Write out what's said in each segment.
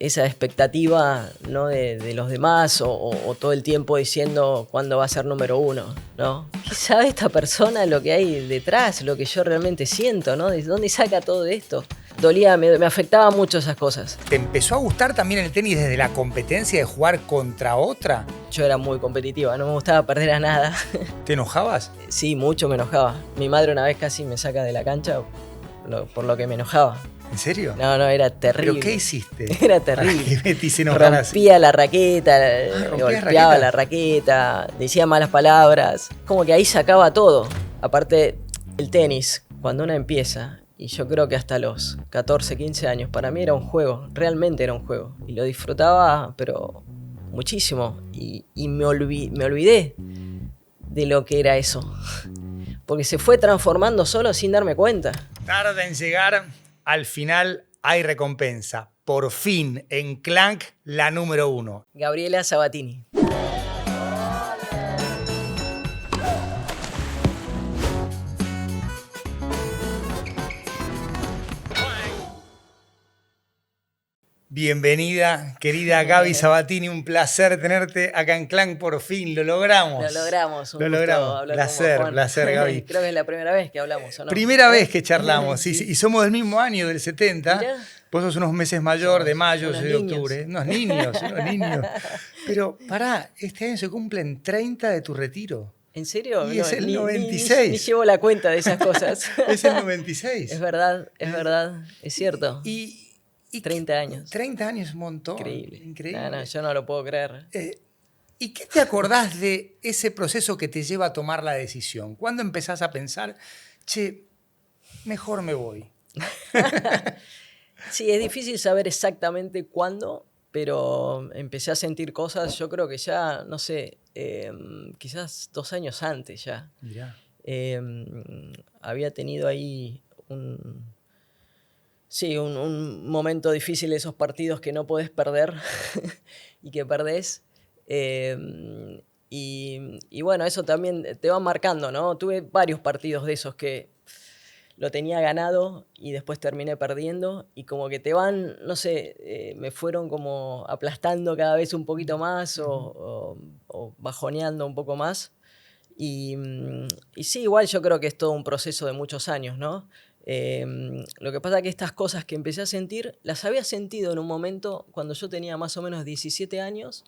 esa expectativa, ¿no? de los demás o todo el tiempo diciendo cuándo va a ser número uno, ¿no? ¿Qué sabe esta persona lo que hay detrás, lo que yo realmente siento, ¿no? ¿De dónde saca todo esto? Dolía, me afectaba mucho esas cosas. ¿Te empezó a gustar también el tenis desde la competencia de jugar contra otra? Yo era muy competitiva, no me gustaba perder a nada. ¿Te enojabas? Sí, mucho me enojaba. Mi madre una vez casi me saca de la cancha por lo que me enojaba. ¿En serio? No, era terrible. ¿Pero qué hiciste? Era terrible. ¿Qué te hice enojar así? Rompía la raqueta, golpeaba raqueta? la raqueta, decía malas palabras. Como que ahí sacaba todo. Aparte, el tenis, cuando uno empieza, y yo creo que hasta los 14, 15 años, para mí era un juego, realmente era un juego. Y lo disfrutaba, pero muchísimo. Y me olvidé de lo que era eso. Porque se fue transformando solo sin darme cuenta. Tarda en llegar, al final hay recompensa. Por fin, en Clank, la número 1. Gabriela Sabatini. Bienvenida, querida Gaby Sabatini, un placer tenerte acá en Clank, por fin, lo logramos. Lo logramos, Lo logramos, placer, Gaby. Creo que es la primera vez que hablamos, ¿o no? Primera vez que charlamos, sí, y somos del mismo año, del 70. Mirá. Vos sos unos meses mayor, de mayo, Unos soy de niños. octubre. Unos niños. Pero pará, este año se cumplen 30 de tu retiro. ¿En serio? Y es el 96. Ni llevo la cuenta de esas cosas. Es el 96. Es verdad, es cierto. Y 30 años. 30 años es un montón. Increíble. No, yo no lo puedo creer. ¿Y qué te acordás de ese proceso que te lleva a tomar la decisión? ¿Cuándo empezás a pensar, che, mejor me voy? Sí, es difícil saber exactamente cuándo, pero empecé a sentir cosas, yo creo que ya, no sé, quizás 2 años antes ya. Mirá. Había tenido ahí un momento difícil, esos partidos que no podés perder y que perdés. Y bueno, eso también te va marcando, ¿no? Tuve varios partidos de esos que lo tenía ganado y después terminé perdiendo y como que te van, no sé, me fueron como aplastando cada vez un poquito más o bajoneando un poco más. Y sí, igual yo creo que es todo un proceso de muchos años, ¿no? Lo que pasa es que estas cosas que empecé a sentir, las había sentido en un momento cuando yo tenía más o menos 17 años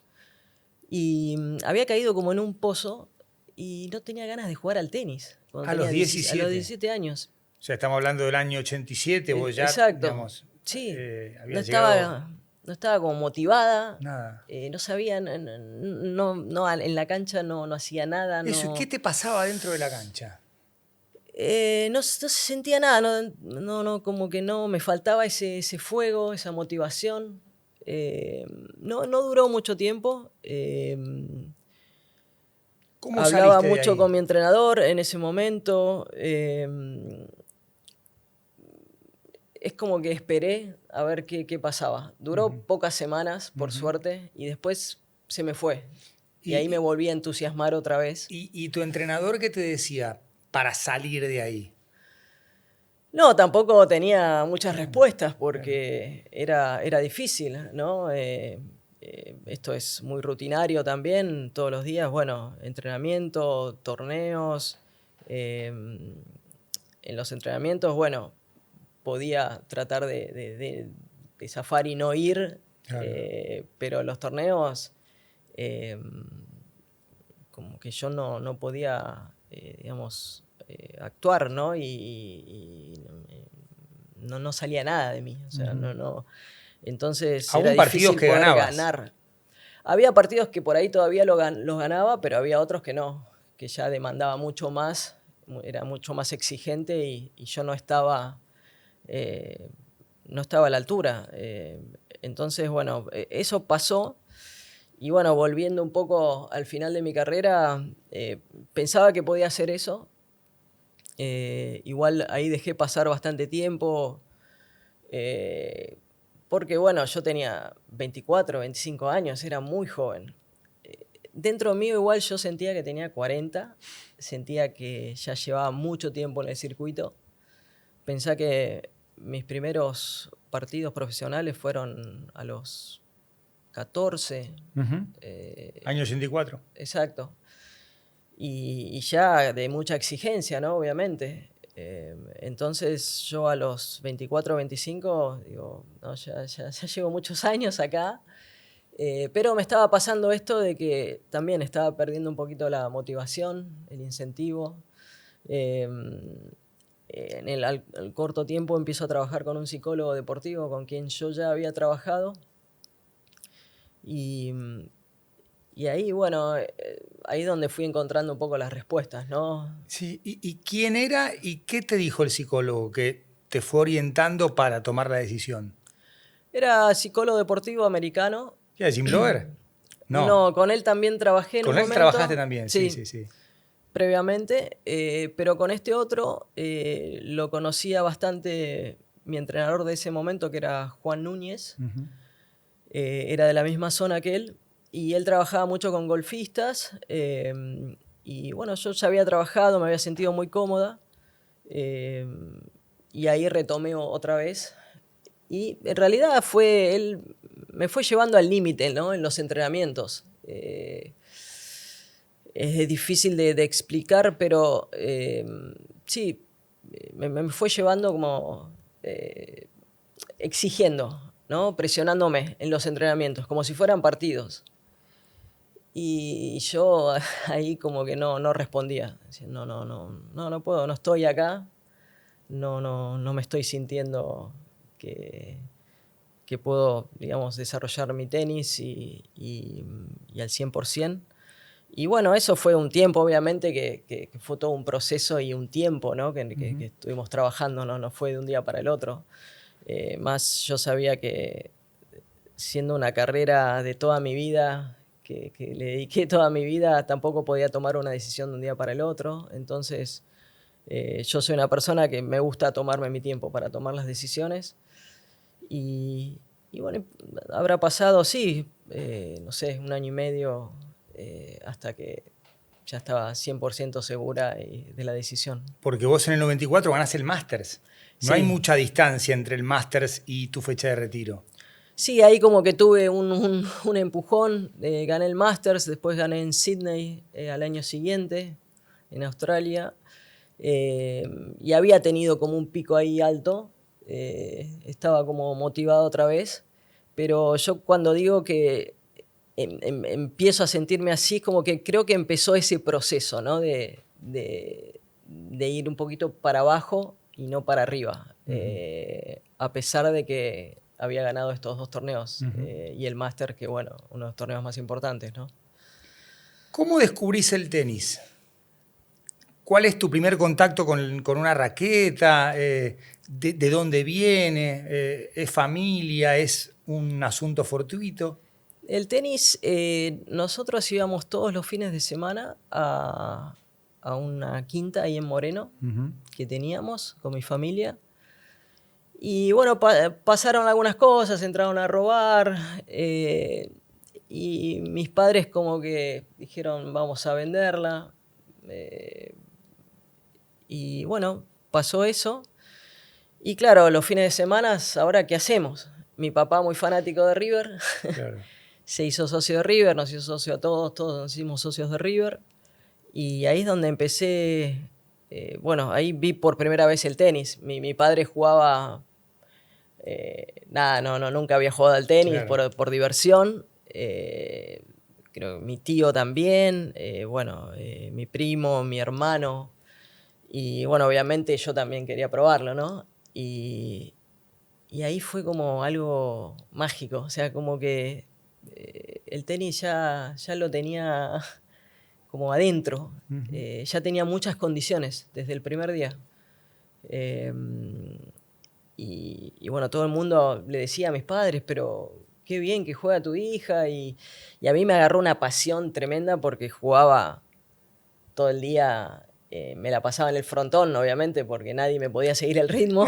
y había caído como en un pozo y no tenía ganas de jugar al tenis. A los 17. A los 17 años. O sea, estamos hablando del año 87, vos ya, Exacto. digamos, Sí, habías llegado... no estaba como motivada. Nada. No sabía, no, en la cancha no hacía nada. Eso, ¿qué te pasaba dentro de la cancha? No se sentía nada, no, como que no, me faltaba ese fuego, esa motivación. No duró mucho tiempo. ¿Cómo Hablaba saliste de mucho ahí? con mi entrenador en ese momento. Es como que esperé a ver qué pasaba. Duró pocas semanas, por suerte, y después se me fue. Y ahí me volví a entusiasmar otra vez. ¿Y tu entrenador qué te decía para salir de ahí? No, tampoco tenía muchas respuestas porque era difícil, ¿no? Esto es muy rutinario también, todos los días, bueno, entrenamiento, torneos. En los entrenamientos, bueno, podía tratar de zafar y no ir, Claro. pero los torneos, como que yo no podía, digamos, actuar, ¿no? Y no salía nada de mí, o sea, no. Entonces ¿Hubo era partidos difícil que poder ganabas? ganar. Había partidos que por ahí todavía los ganaba, pero había otros que no, que ya demandaba mucho más, era mucho más exigente y yo no estaba a la altura. Entonces, bueno, eso pasó. Y bueno, volviendo un poco al final de mi carrera, pensaba que podía hacer eso. Igual ahí dejé pasar bastante tiempo. Porque bueno, yo tenía 24, 25 años, era muy joven. Dentro mío igual yo sentía que tenía 40, sentía que ya llevaba mucho tiempo en el circuito. Pensá que mis primeros partidos profesionales fueron a los 14. Año 84. Exacto. Y ya de mucha exigencia, ¿no? Obviamente. Entonces yo a los 24, 25, digo, no, ya llevo muchos años acá, pero me estaba pasando esto de que también estaba perdiendo un poquito la motivación, el incentivo. Al corto tiempo empiezo a trabajar con un psicólogo deportivo con quien yo ya había trabajado y ahí, bueno, ahí es donde fui encontrando un poco las respuestas, ¿no? Sí, ¿y quién era y qué te dijo el psicólogo que te fue orientando para tomar la decisión? Era psicólogo deportivo americano. ¿Qué era, Jim Loehr? No, No, con él también trabajé en un con él momento. trabajaste también, sí, Sí, sí, sí. previamente, pero con este otro lo conocía bastante mi entrenador de ese momento, que era Juan Núñez. Uh-huh. Era de la misma zona que él, y él trabajaba mucho con golfistas, y bueno, yo ya había trabajado, me había sentido muy cómoda, eh, y ahí retomé otra vez. Y en realidad él me fue llevando al límite, ¿no? En los entrenamientos. Es difícil de explicar, pero sí, me fue llevando como exigiendo, ¿no? Presionándome en los entrenamientos, como si fueran partidos. Y yo ahí como que no respondía. Decía, no puedo, no estoy acá, no me estoy sintiendo que puedo, digamos, desarrollar mi tenis y al 100%. Y bueno, eso fue un tiempo, obviamente, que fue todo un proceso y un tiempo, ¿no? Que estuvimos trabajando, no fue de un día para el otro. Más yo sabía que siendo una carrera de toda mi vida, que le dediqué toda mi vida, tampoco podía tomar una decisión de un día para el otro. Entonces, yo soy una persona que me gusta tomarme mi tiempo para tomar las decisiones. Y bueno, habrá pasado, sí, no sé, 1 año y medio hasta que ya estaba 100% segura de la decisión. Porque vos en el 94 ganás el Masters. No Sí. hay mucha distancia entre el Masters y tu fecha de retiro. Sí, ahí como que tuve un empujón, gané el Masters, después gané en Sydney al año siguiente, en Australia, y había tenido como un pico ahí alto, estaba como motivado otra vez, pero yo cuando digo que empiezo a sentirme así, como que creo que empezó ese proceso, ¿no? de ir un poquito para abajo y no para arriba, a pesar de que había ganado estos 2 torneos y el Master, que bueno, uno de los torneos más importantes, ¿no? ¿Cómo descubrís el tenis? ¿Cuál es tu primer contacto con una raqueta? ¿De dónde viene? ¿Es familia? ¿Es un asunto fortuito? El tenis, nosotros íbamos todos los fines de semana a una quinta ahí en Moreno, que teníamos con mi familia. Y bueno, pasaron algunas cosas, entraron a robar, y mis padres como que dijeron, vamos a venderla. Y bueno, pasó eso. Y claro, los fines de semana, ¿ahora qué hacemos? Mi papá, muy fanático de River, Claro. se hizo socio de River, nos hizo socio a todos nos hicimos socios de River. Y ahí es donde empecé, bueno, ahí vi por primera vez el tenis. Mi padre jugaba, nunca había jugado al tenis, Claro. por diversión. Creo que mi tío también, mi primo, mi hermano. Y bueno, obviamente yo también quería probarlo, ¿no? Y ahí fue como algo mágico, o sea, como que el tenis ya lo tenía como adentro, ya tenía muchas condiciones desde el primer día. Eh, y bueno, todo el mundo le decía a mis padres, pero qué bien que juega tu hija, y a mí me agarró una pasión tremenda porque jugaba todo el día, me la pasaba en el frontón, obviamente, porque nadie me podía seguir el ritmo.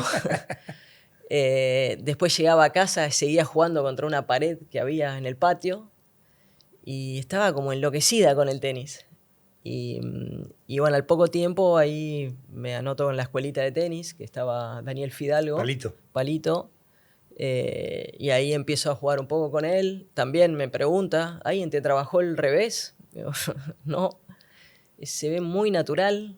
Después llegaba a casa, seguía jugando contra una pared que había en el patio y estaba como enloquecida con el tenis. Y bueno, al poco tiempo ahí me anoto en la escuelita de tenis, que estaba Daniel Fidalgo, Palito. Palito, Y ahí empiezo a jugar un poco con él. También me pregunta, ¿alguien te trabajó el revés? Digo, no, se ve muy natural.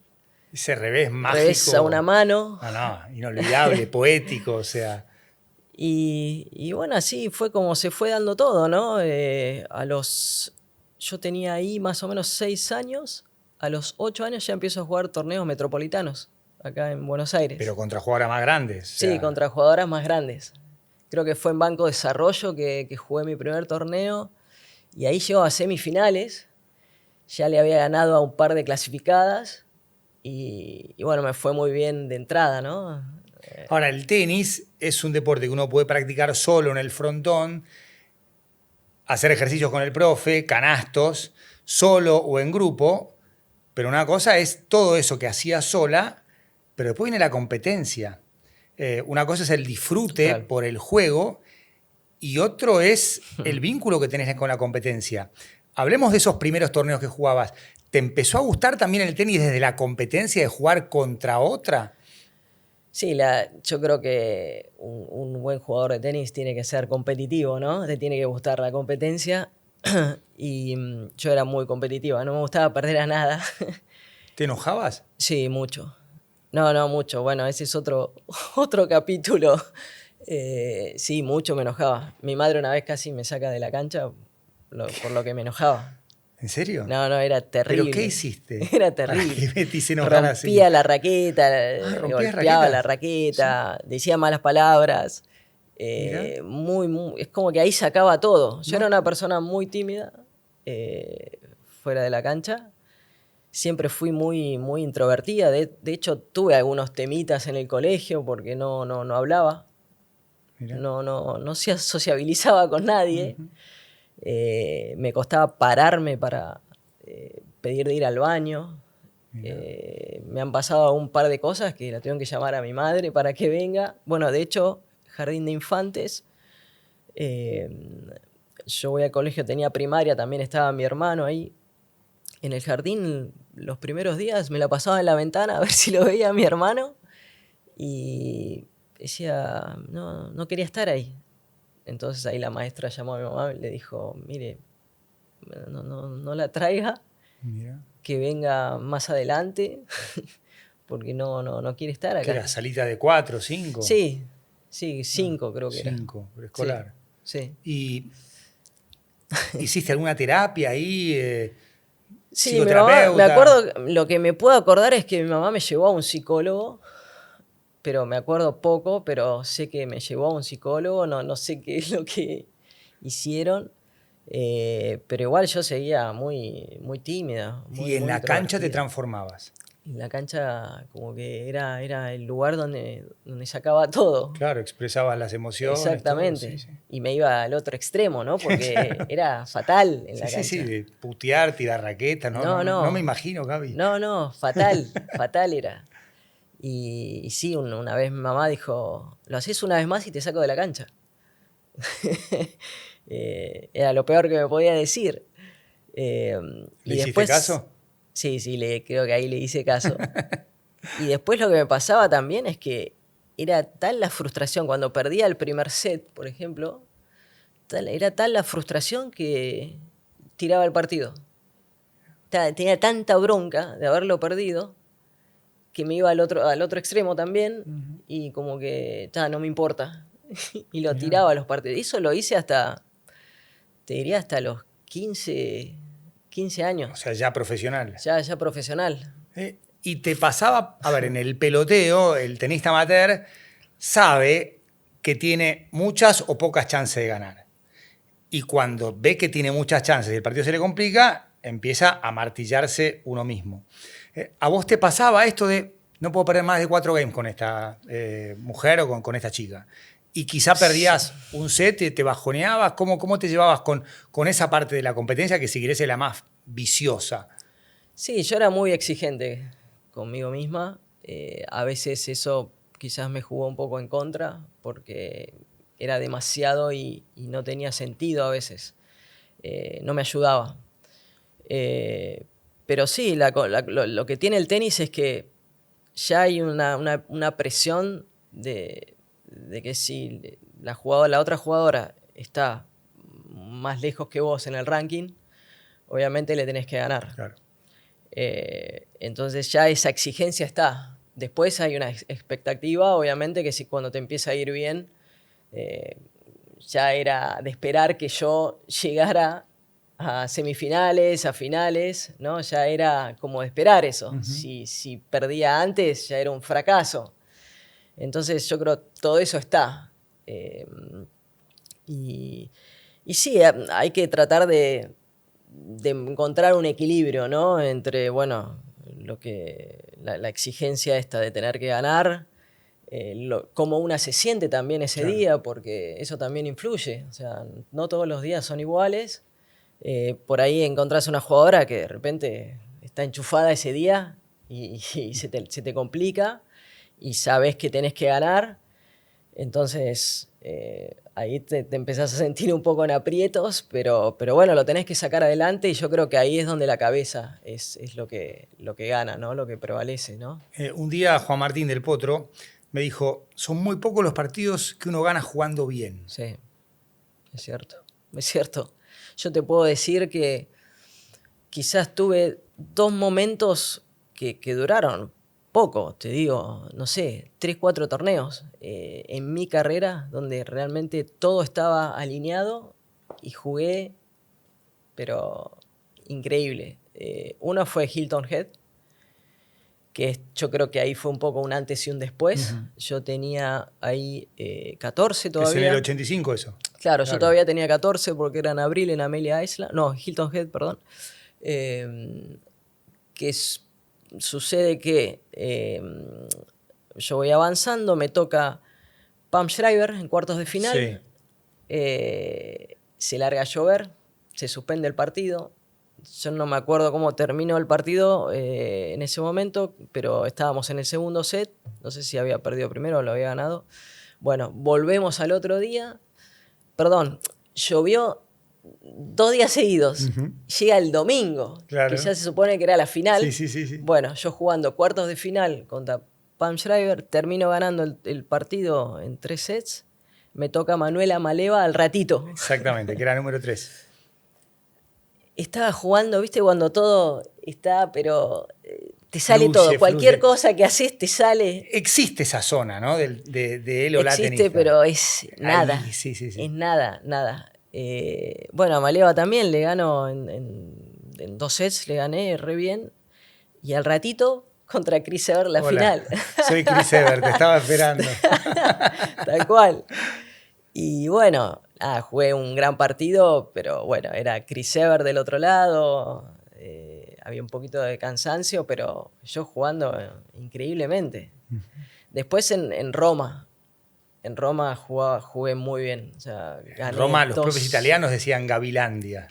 Ese revés Revés a una mágico. mano. No, inolvidable, poético, o sea. Y bueno, así fue como se fue dando todo, ¿no? Yo tenía ahí más o menos 6 años. A los 8 años ya empiezo a jugar torneos metropolitanos, acá en Buenos Aires. Pero contra jugadoras más grandes. O Sí, sea, contra jugadoras más grandes. Creo que fue en Banco Desarrollo que jugué mi primer torneo. Y ahí llegó a semifinales. Ya le había ganado a un par de clasificadas. Y bueno, me fue muy bien de entrada, ¿no? ahora, el tenis es un deporte que uno puede practicar solo en el frontón, hacer ejercicios con el profe, canastos, solo o en grupo, pero una cosa es todo eso que hacía sola, pero después viene la competencia. Una cosa es el disfrute Claro. por el juego y otro es el vínculo que tenés con la competencia. Hablemos de esos primeros torneos que jugabas. ¿Te empezó a gustar también el tenis desde la competencia de jugar contra otra? Sí, yo creo que un buen jugador de tenis tiene que ser competitivo, ¿no? Te tiene que gustar la competencia. Y yo era muy competitiva, no me gustaba perder a nada. ¿Te enojabas? Sí, mucho. No, mucho. Bueno, ese es otro capítulo. Sí, mucho me enojaba. Mi madre una vez casi me saca de la cancha por lo que me enojaba. ¿En serio? No, era ¿Pero qué terrible. hiciste Era para terrible. que Betty se enojara así? Rompía la raqueta, ¿Rompías golpeaba la raquetas? Sí. raqueta, decía malas palabras. Mira. Es como que ahí sacaba todo. Yo era No. una persona muy tímida, fuera de la cancha. Siempre fui muy introvertida. De hecho, tuve algunos temitas en el colegio porque no hablaba. Mira. No se sociabilizaba con nadie. Me costaba pararme para pedir de ir al baño. Me han pasado un par de cosas que la tengo que llamar a mi madre para que venga. Bueno, de hecho, jardín de infantes. eh, yo voy al colegio, tenía primaria, también estaba mi hermano ahí. En el jardín, los primeros días me la pasaba en la ventana a ver si lo veía a mi hermano. Y decía, no quería estar ahí. Entonces ahí la maestra llamó a mi mamá y le dijo, mire, no la traiga, Mira. que venga más adelante, porque no quiere estar ¿Qué acá. era? ¿Salita de 4, 5? Sí, 5 creo que era. 5, Sí, preescolar. sí. ¿Y hiciste alguna terapia ahí? Sí, mi mamá, me ¿Psicoterapeuta? acuerdo, lo que me puedo acordar es que mi mamá me llevó a un psicólogo, pero me acuerdo poco, pero sé que me llevó a un psicólogo, no sé qué es lo que hicieron, pero igual yo seguía muy tímida, Y en muy la cancha te introvertida. transformabas. En la cancha como que era el lugar donde sacaba todo. Claro, expresabas las emociones, todo, sí, Exactamente. sí. Y me iba al otro extremo, ¿no? Porque Claro. era fatal en Sí, la sí, sí, cancha. de putear, tirar raquetas, No, no me no, imagino, Gaby. fatal era. Y sí, una vez mi mamá dijo, lo haces una vez más y te saco de la cancha. Era lo peor que me podía decir. Eh, ¿Le y hiciste después, caso? sí, creo que ahí le hice caso. Y después lo que me pasaba también es que era tal la frustración, cuando perdía el primer set, por ejemplo, era tal la frustración que tiraba el partido. Tenía tanta bronca de haberlo perdido que me iba al otro extremo también y como que no me importa. Y lo Mirá. tiraba a los partidos. Y eso lo hice te diría hasta los 15 O años, sea, ya profesional. ya profesional. Y te pasaba, a ver, en el peloteo, el tenista amateur sabe que tiene muchas o pocas chances de ganar. Y cuando ve que tiene muchas chances y el partido se le complica, empieza a martillarse uno mismo. ¿A vos te pasaba esto de no puedo perder más de 4 games con esta mujer o con esta chica? Y quizá perdías un set, te bajoneabas. ¿Cómo te llevabas con esa parte de la competencia que si querés es la más viciosa? Sí, yo era muy exigente conmigo misma. A veces eso quizás me jugó un poco en contra porque era demasiado y no tenía sentido a veces. No me ayudaba. Pero sí, lo que tiene el tenis es que ya hay una presión de que si la otra jugadora está más lejos que vos en el ranking, obviamente le tenés que ganar. Claro. Entonces ya esa exigencia está. Después hay una expectativa, obviamente, que si cuando te empieza a ir bien, ya era de esperar que yo llegara a semifinales, a finales, ¿no? Ya era como de esperar eso. Uh-huh. Si perdía antes, ya era un fracaso. Entonces yo creo que todo eso está. Y sí, hay que tratar de encontrar un equilibrio, ¿no? Entre, bueno, la exigencia esta de tener que ganar, cómo una se siente también ese claro. día, porque eso también influye. O sea, no todos los días son iguales. Por ahí encontrás una jugadora que de repente está enchufada ese día y se te complica y sabes que tenés que ganar. Entonces, ahí te empezás a sentir un poco en aprietos, pero bueno, lo tenés que sacar adelante y yo creo que ahí es donde la cabeza es lo que gana, ¿no? Lo que prevalece, ¿no? Un día Juan Martín del Potro me dijo, son muy pocos los partidos que uno gana jugando bien. Sí, es cierto, es cierto. Yo te puedo decir que quizás tuve 2 momentos que duraron poco, te digo, no sé, 3, 4 torneos en mi carrera donde realmente todo estaba alineado y jugué, pero increíble. Uno fue Hilton Head, que yo creo que ahí fue un poco un antes y un después. Uh-huh. Yo tenía ahí 14 todavía. ¿Es en el 85 eso? Claro, yo todavía tenía 14 porque era en abril en Amelia Island. No, Hilton Head, perdón. Sucede que yo voy avanzando, me toca Pam Shriver en cuartos de final. Sí. Se larga a llover, se suspende el partido. Yo no me acuerdo cómo terminó el partido en ese momento, pero estábamos en el segundo set. No sé si había perdido primero o lo había ganado. Bueno, volvemos al otro día. Perdón, llovió 2 días seguidos. Uh-huh. Llega el domingo, claro, que ya se supone que era la final. Sí. Bueno, yo jugando cuartos de final contra Pam Shriver, termino ganando el partido en 3 sets. Me toca Manuela Maleva al ratito. Exactamente, que era número 3. Estaba jugando, ¿viste? Cuando todo está, pero te sale todo. Cualquier cosa que haces te sale. Existe esa zona, ¿no? De él o la tenista. Existe, pero es nada. Ahí, sí. Es nada. Bueno, a Maleva también le gano en 2 sets, le gané re bien. Y al ratito, contra Chris Evert, la final. Soy Chris Evert, te estaba esperando. Tal cual. Y bueno, jugué un gran partido, pero bueno, era Chris Evert del otro lado. Había un poquito de cansancio, pero yo jugando increíblemente. Uh-huh. Después en Roma. En Roma jugué muy bien. O sea, gané Roma, los propios italianos decían Gavilandia.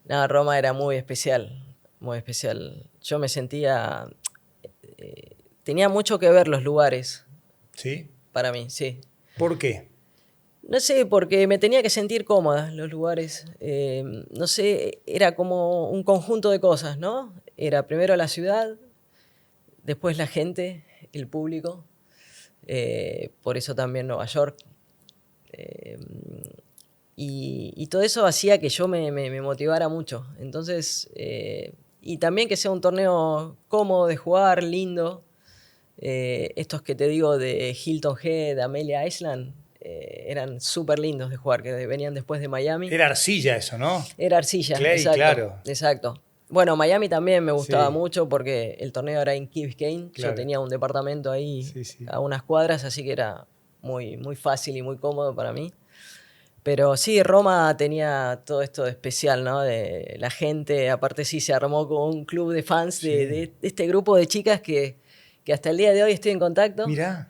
No, Roma era muy especial, muy especial. Yo me sentía... tenía mucho que ver los lugares. ¿Sí? Para mí, sí. ¿Por qué? No sé, porque me tenía que sentir cómoda en los lugares. No sé, era como un conjunto de cosas, ¿no? Era primero la ciudad, después la gente, el público. Por eso también Nueva York. Y todo eso hacía que yo me motivara mucho. Entonces, y también que sea un torneo cómodo de jugar, lindo. Estos que te digo de Hilton Head, Amelia Island, eran súper lindos de jugar, que venían después de Miami. Era arcilla eso, ¿no? Era arcilla, Clay, exacto, claro. Exacto. Bueno, Miami también me gustaba mucho porque el torneo era en Key Biscayne. Claro. Yo tenía un departamento ahí a unas cuadras, así que era muy, muy fácil y muy cómodo para mí. Pero sí, Roma tenía todo esto de especial, ¿no? De la gente, aparte sí se armó como un club de fans de este grupo de chicas que hasta el día de hoy estoy en contacto. Mirá.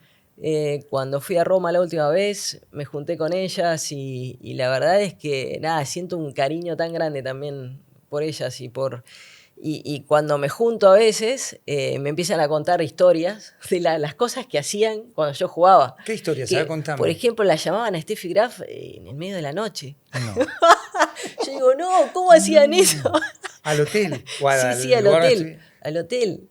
Cuando fui a Roma la última vez, me junté con ellas y la verdad es que, nada, siento un cariño tan grande también por ellas y cuando me junto a veces, me empiezan a contar historias de las cosas que hacían cuando yo jugaba. ¿Qué historias? Se va contando. Por ejemplo, la llamaban a Steffi Graf en el medio de la noche. No. Yo digo, no, ¿cómo hacían eso? ¿Al hotel? Sí, al hotel. Al hotel.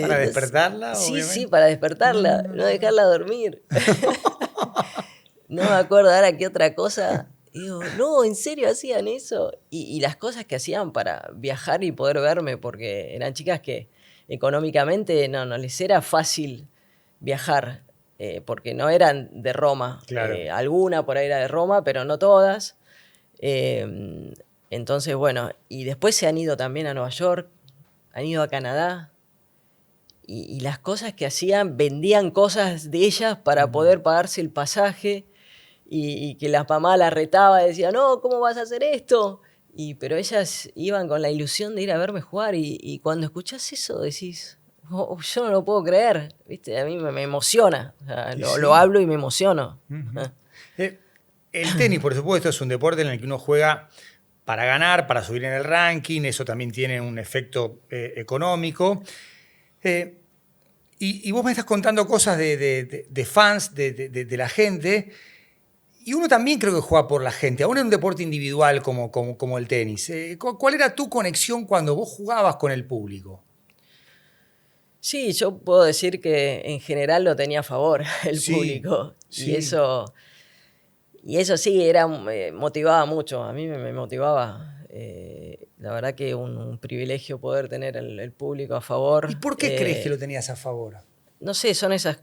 ¿Para despertarla? Sí, obviamente. Sí, para despertarla, no dejarla dormir. no me acuerdo ahora qué otra cosa. Y digo, no, ¿en serio hacían eso? Y las cosas que hacían para viajar y poder verme, porque eran chicas que económicamente no les era fácil viajar, porque no eran de Roma. Claro. Alguna por ahí era de Roma, pero no todas. Eh, entonces, bueno, y después se han ido también a Nueva York, han ido a Canadá. Y las cosas que hacían, vendían cosas de ellas para poder pagarse el pasaje. Y que la mamá la retaba y decía, no, ¿cómo vas a hacer esto? Pero ellas iban con la ilusión de ir a verme jugar y cuando escuchás eso decís, "Oh, yo no lo puedo creer", ¿viste? A mí me emociona, o sea, Y lo sí. hablo y me emociono. El tenis, por supuesto, es un deporte en el que uno juega para ganar, para subir en el ranking, eso también tiene un efecto económico. Y vos me estás contando cosas de fans, de la gente, y uno también creo que juega por la gente, aún en un deporte individual como el tenis. ¿Cuál era tu conexión cuando vos jugabas con el público? Sí, yo puedo decir que en general lo tenía a favor el Sí, público. Y sí. eso sí, motivaba mucho. A mí me motivaba. La verdad que un privilegio poder tener el público a ¿Y favor. por qué crees que lo tenías a favor? No sé, son esas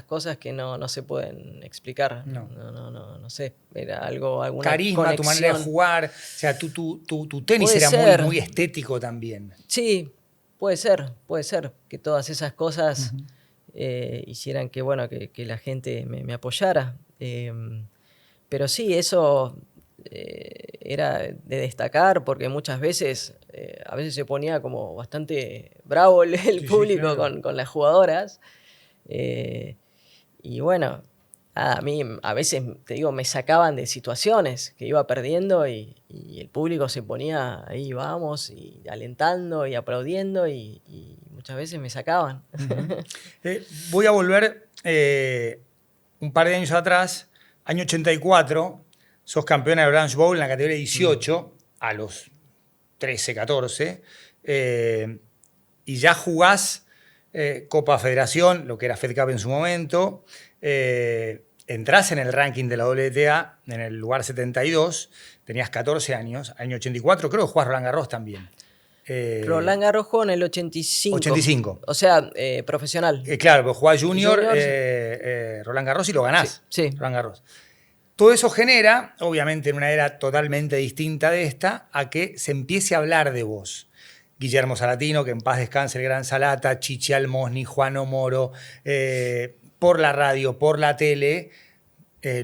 cosas que no se pueden explicar. No. No sé. Era alguna Carisma, tu manera de conexión. jugar, o sea, tu tenis Puede era muy, ser. muy estético también. Sí, puede ser que todas esas cosas hicieran que, bueno, que la gente me apoyara. Pero sí, eso era de destacar porque muchas veces, a veces se ponía como bastante bravo el Sí, sí, público claro. con las jugadoras. Eh, y bueno, a mí a veces, te digo, me sacaban de situaciones que iba perdiendo y el público se ponía ahí, vamos, y alentando y aplaudiendo y muchas veces me sacaban. Uh-huh. Voy a volver un par de años atrás, año 84, sos campeona de Orange Bowl en la categoría 18, a los 13, 14, y ya jugás Copa Federación, lo que era Fed Cup en su momento, entrás en el ranking de la WTA en el lugar 72, tenías 14 años, año 84, creo que jugás Roland Garros también. Roland Garros jugó en el 85. 85. O sea, profesional. Claro, pues jugás Junior, Juniors. Roland Garros y lo Sí, ganás. sí. Roland Garros. Todo eso genera, obviamente en una era totalmente distinta de esta, a que se empiece a hablar de vos. Guillermo Salatino, que en paz descanse el gran Salata, Chichi Almosni, Juan Moro, por la radio, por la tele,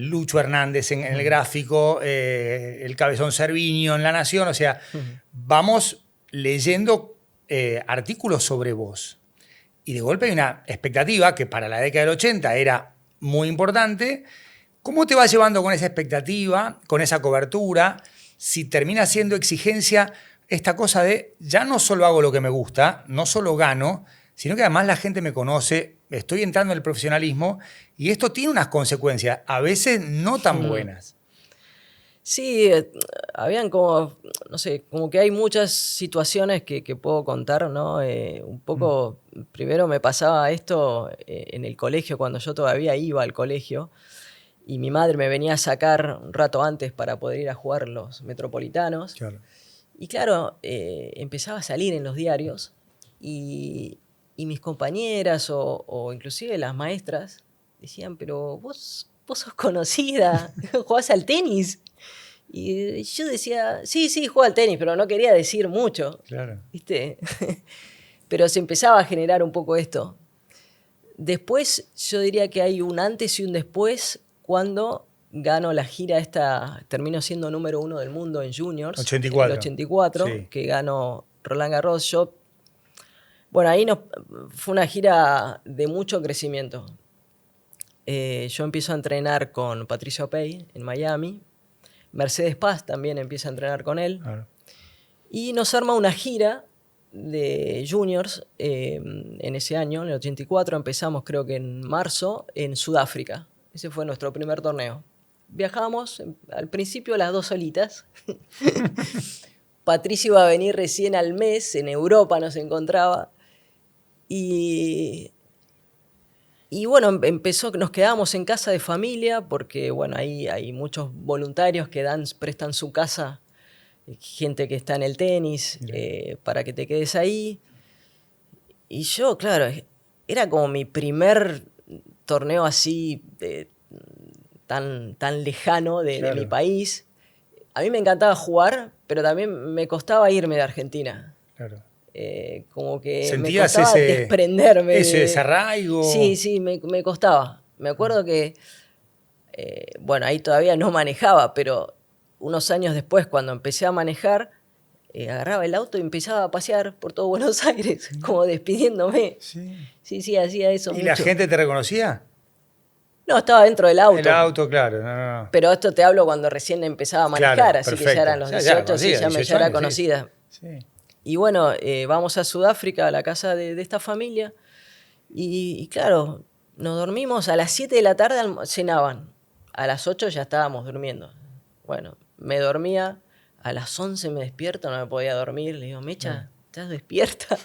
Lucho Hernández en el gráfico, el Cabezón Cerviño en La Nación, o sea, vamos leyendo artículos sobre vos. Y de golpe hay una expectativa que para la década del 80 era muy importante. ¿Cómo te vas llevando con esa expectativa, con esa cobertura? Si termina siendo exigencia esta cosa de ya no solo hago lo que me gusta, no solo gano, sino que además la gente me conoce, estoy entrando en el profesionalismo y esto tiene unas consecuencias, a veces no tan buenas. Sí, habían como, no sé, como que hay muchas situaciones que puedo contar, ¿no? Un poco, primero me pasaba esto en el colegio, cuando yo todavía iba al colegio, y mi madre me venía a sacar un rato antes para poder ir a jugar los metropolitanos. Claro. Y claro, empezaba a salir en los diarios, y mis compañeras o inclusive las maestras decían, pero vos sos conocida, jugás al tenis. Y yo decía, sí, juego al tenis, pero no quería decir mucho, Claro. ¿viste? Pero se empezaba a generar un poco esto. Después yo diría que hay un antes y un después cuando gano la gira esta, termino siendo número 1 del mundo en juniors, 84. en el 84, Sí. que gano Roland Garros. Bueno, ahí fue una gira de mucho crecimiento. Yo empiezo a entrenar con Patricio Pey en Miami. Mercedes Paz también empieza a entrenar con él. Claro. Y nos arma una gira de juniors en ese año, en el 84. Empezamos creo que en marzo en Sudáfrica. Ese fue nuestro primer torneo. Viajamos al principio las dos solitas. Patricio iba a venir recién al mes, en Europa nos encontraba. Y Y bueno, empezó que nos quedábamos en casa de familia, porque bueno, ahí hay muchos voluntarios que prestan su casa, gente que está en el tenis, para que te quedes ahí. Y yo, claro, era como mi primer torneo así tan lejano de mi país. A mí me encantaba jugar, pero también me costaba irme de Argentina. Claro. Como que me ¿Sentías costaba desprenderme. ese desarraigo? Sí, me costaba. Me acuerdo que, bueno, ahí todavía no manejaba, pero unos años después, cuando empecé a manejar, agarraba el auto y empezaba a pasear por todo Buenos Aires, como despidiéndome. Sí, hacía eso ¿Y mucho. la gente te reconocía? No, estaba dentro del auto. El auto, claro. No. Pero esto te hablo cuando recién empezaba a manejar, claro, así perfecto. que ya eran los 18, sí, ya 18 era años, conocida. Sí. Y bueno, vamos a Sudáfrica, a la casa de esta familia, y claro, nos dormimos a las 7 de la tarde, cenaban. A las 8 ya estábamos durmiendo. Bueno, me dormía, a las 11 me despierto, no me podía dormir. Le digo, Mecha, ¿estás despierta?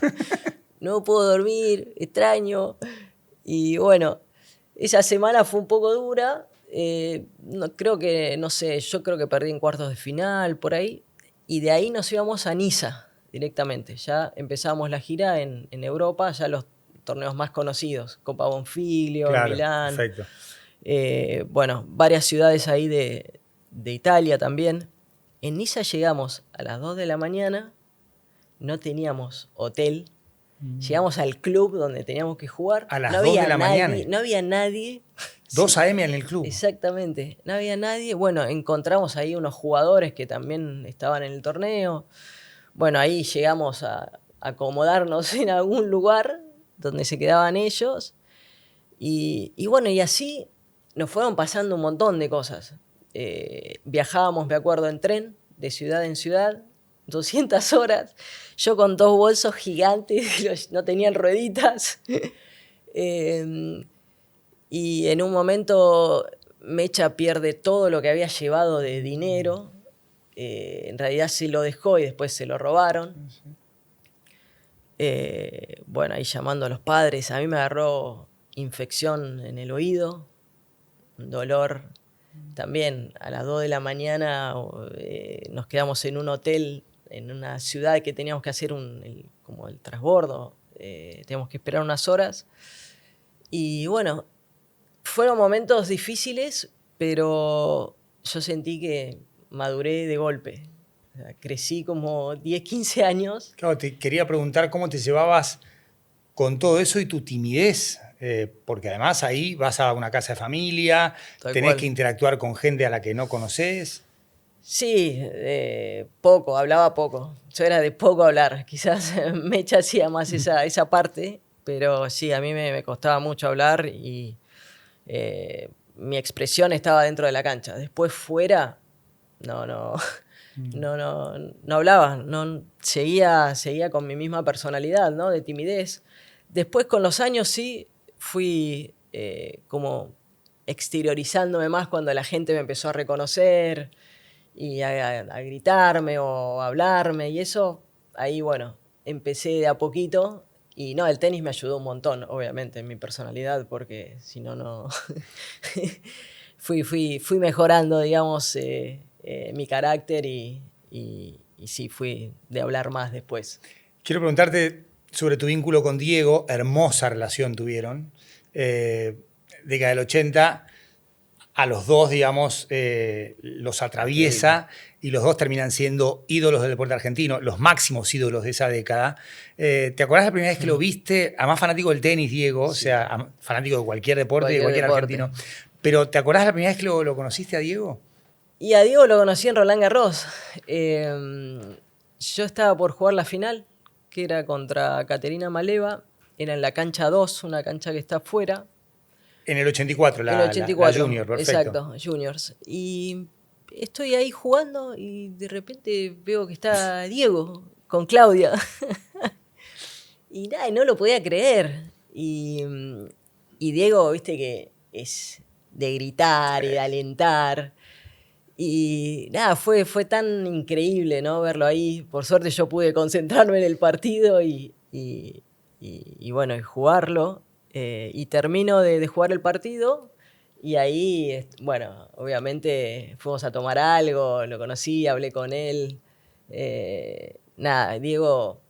No puedo dormir, extraño. Y bueno, esa semana fue un poco dura. Yo creo que perdí en cuartos de final, por ahí. Y de ahí nos íbamos a Niza directamente. Ya empezábamos la gira en Europa, ya los torneos más conocidos. Copa Bonfiglio, Claro, Milán. perfecto. Bueno, varias ciudades ahí de Italia también. En Niza llegamos a las 2 de la mañana, no teníamos hotel. Llegamos al club donde teníamos que jugar. A las no 2 había de la nadie, mañana. No había nadie. 2 a.m. en el club. Exactamente, no había nadie. Bueno, encontramos ahí unos jugadores que también estaban en el torneo. Bueno, ahí llegamos a acomodarnos en algún lugar donde se quedaban ellos. Y bueno, y así nos fueron pasando un montón de cosas. Viajábamos, me acuerdo, en tren, de ciudad en ciudad, 200 horas. Yo con 2 bolsos gigantes, no tenían rueditas. Y en un momento Mecha pierde todo lo que había llevado de dinero. En realidad se lo dejó y después se lo robaron. Bueno, ahí llamando a los padres. A mí me agarró infección en el oído, un dolor. También a las 2 de la mañana nos quedamos en un hotel en una ciudad que teníamos que hacer como el transbordo. Teníamos que esperar unas horas. Y bueno, fueron momentos difíciles, pero yo sentí que maduré de golpe. O sea, crecí como 10, 15 años. Claro, te quería preguntar cómo te llevabas con todo eso y tu timidez, porque además ahí vas a una casa de familia, tenés que interactuar con gente a la que no conoces. Sí, hablaba poco. Yo era de poco hablar, quizás Mecha hacía más esa parte, pero sí, a mí me costaba mucho hablar y mi expresión estaba dentro de la cancha. Después fuera, no hablaba, seguía con mi misma personalidad, ¿no? De timidez. Después con los años sí fui como exteriorizándome más cuando la gente me empezó a reconocer y a gritarme o a hablarme y eso, ahí bueno, empecé de a poquito. Y no, el tenis me ayudó un montón, obviamente, en mi personalidad, porque si no... fui mejorando, digamos, mi carácter y sí, fui de hablar más después. Quiero preguntarte sobre tu vínculo con Diego. Hermosa relación tuvieron. Década del 80, a los dos, digamos, los atraviesa y los dos terminan siendo ídolos del deporte argentino, los máximos ídolos de esa década. ¿Te acordás la primera vez que lo viste? Además fanático del tenis, Diego, sí. O sea, fanático de cualquier deporte, de cualquier argentino. Pero ¿te acordás la primera vez que lo conociste a Diego? Y a Diego lo conocí en Roland Garros. Yo estaba por jugar la final, que era contra Caterina Maleva. Era en la cancha 2, una cancha que está afuera. En el 84, la Junior, perfecto. Exacto, Juniors. Y estoy ahí jugando y de repente veo que está Diego con Claudia. Y nada, no lo podía creer. Y Diego, viste que es de gritar y de alentar. Y nada, fue tan increíble, ¿no? Verlo ahí. Por suerte yo pude concentrarme en el partido y bueno, y jugarlo. Y termino de jugar el partido y ahí, bueno, obviamente fuimos a tomar algo, lo conocí, hablé con él. Nada, Diego,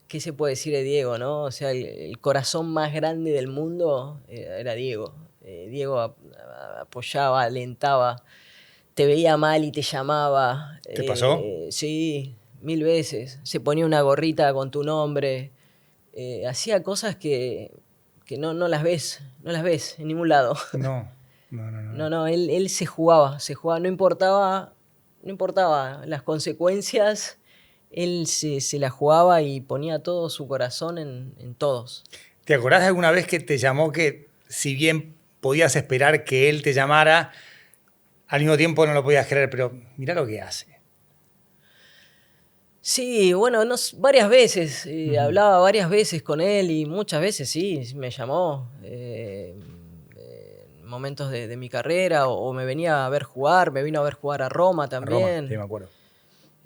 ¿qué se puede decir de Diego, no? O sea, el corazón más grande del mundo era Diego. Diego apoyaba, alentaba, te veía mal y te llamaba. ¿Te pasó? Sí, 1000 veces. Se ponía una gorrita con tu nombre. Hacía cosas que no las ves, no las ves en ningún lado. No, no, no, No, no. no, él se jugaba, no importaba las consecuencias, él se la jugaba y ponía todo su corazón en todos. ¿Te acordás de alguna vez que te llamó que, si bien podías esperar que él te llamara, al mismo tiempo no lo podías creer, pero mirá lo que hace? Sí, bueno, varias veces, Ujú. hablaba varias veces con él y muchas veces sí, me llamó en momentos de mi carrera o me venía a ver jugar, me vino a ver jugar a Roma A Roma, sí, también. me acuerdo.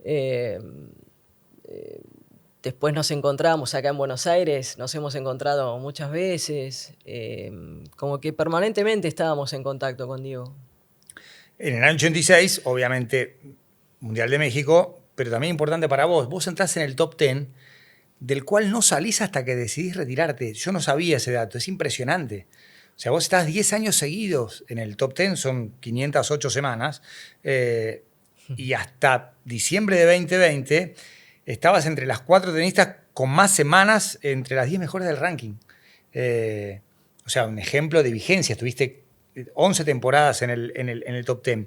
Eh, Después nos encontramos acá en Buenos Aires, nos hemos encontrado muchas veces, como que permanentemente estábamos en contacto con Diego. En el año 86, obviamente, Mundial de México, pero también importante para vos. Vos entrás en el top 10, del cual no salís hasta que decidís retirarte. Yo no sabía ese dato, es impresionante. O sea, vos estás 10 años seguidos en el top 10, son 508 semanas, y hasta diciembre de 2020 estabas entre las 4 tenistas con más semanas entre las 10 mejores del ranking. O sea, un ejemplo de vigencia. Estuviste 11 temporadas en el top 10.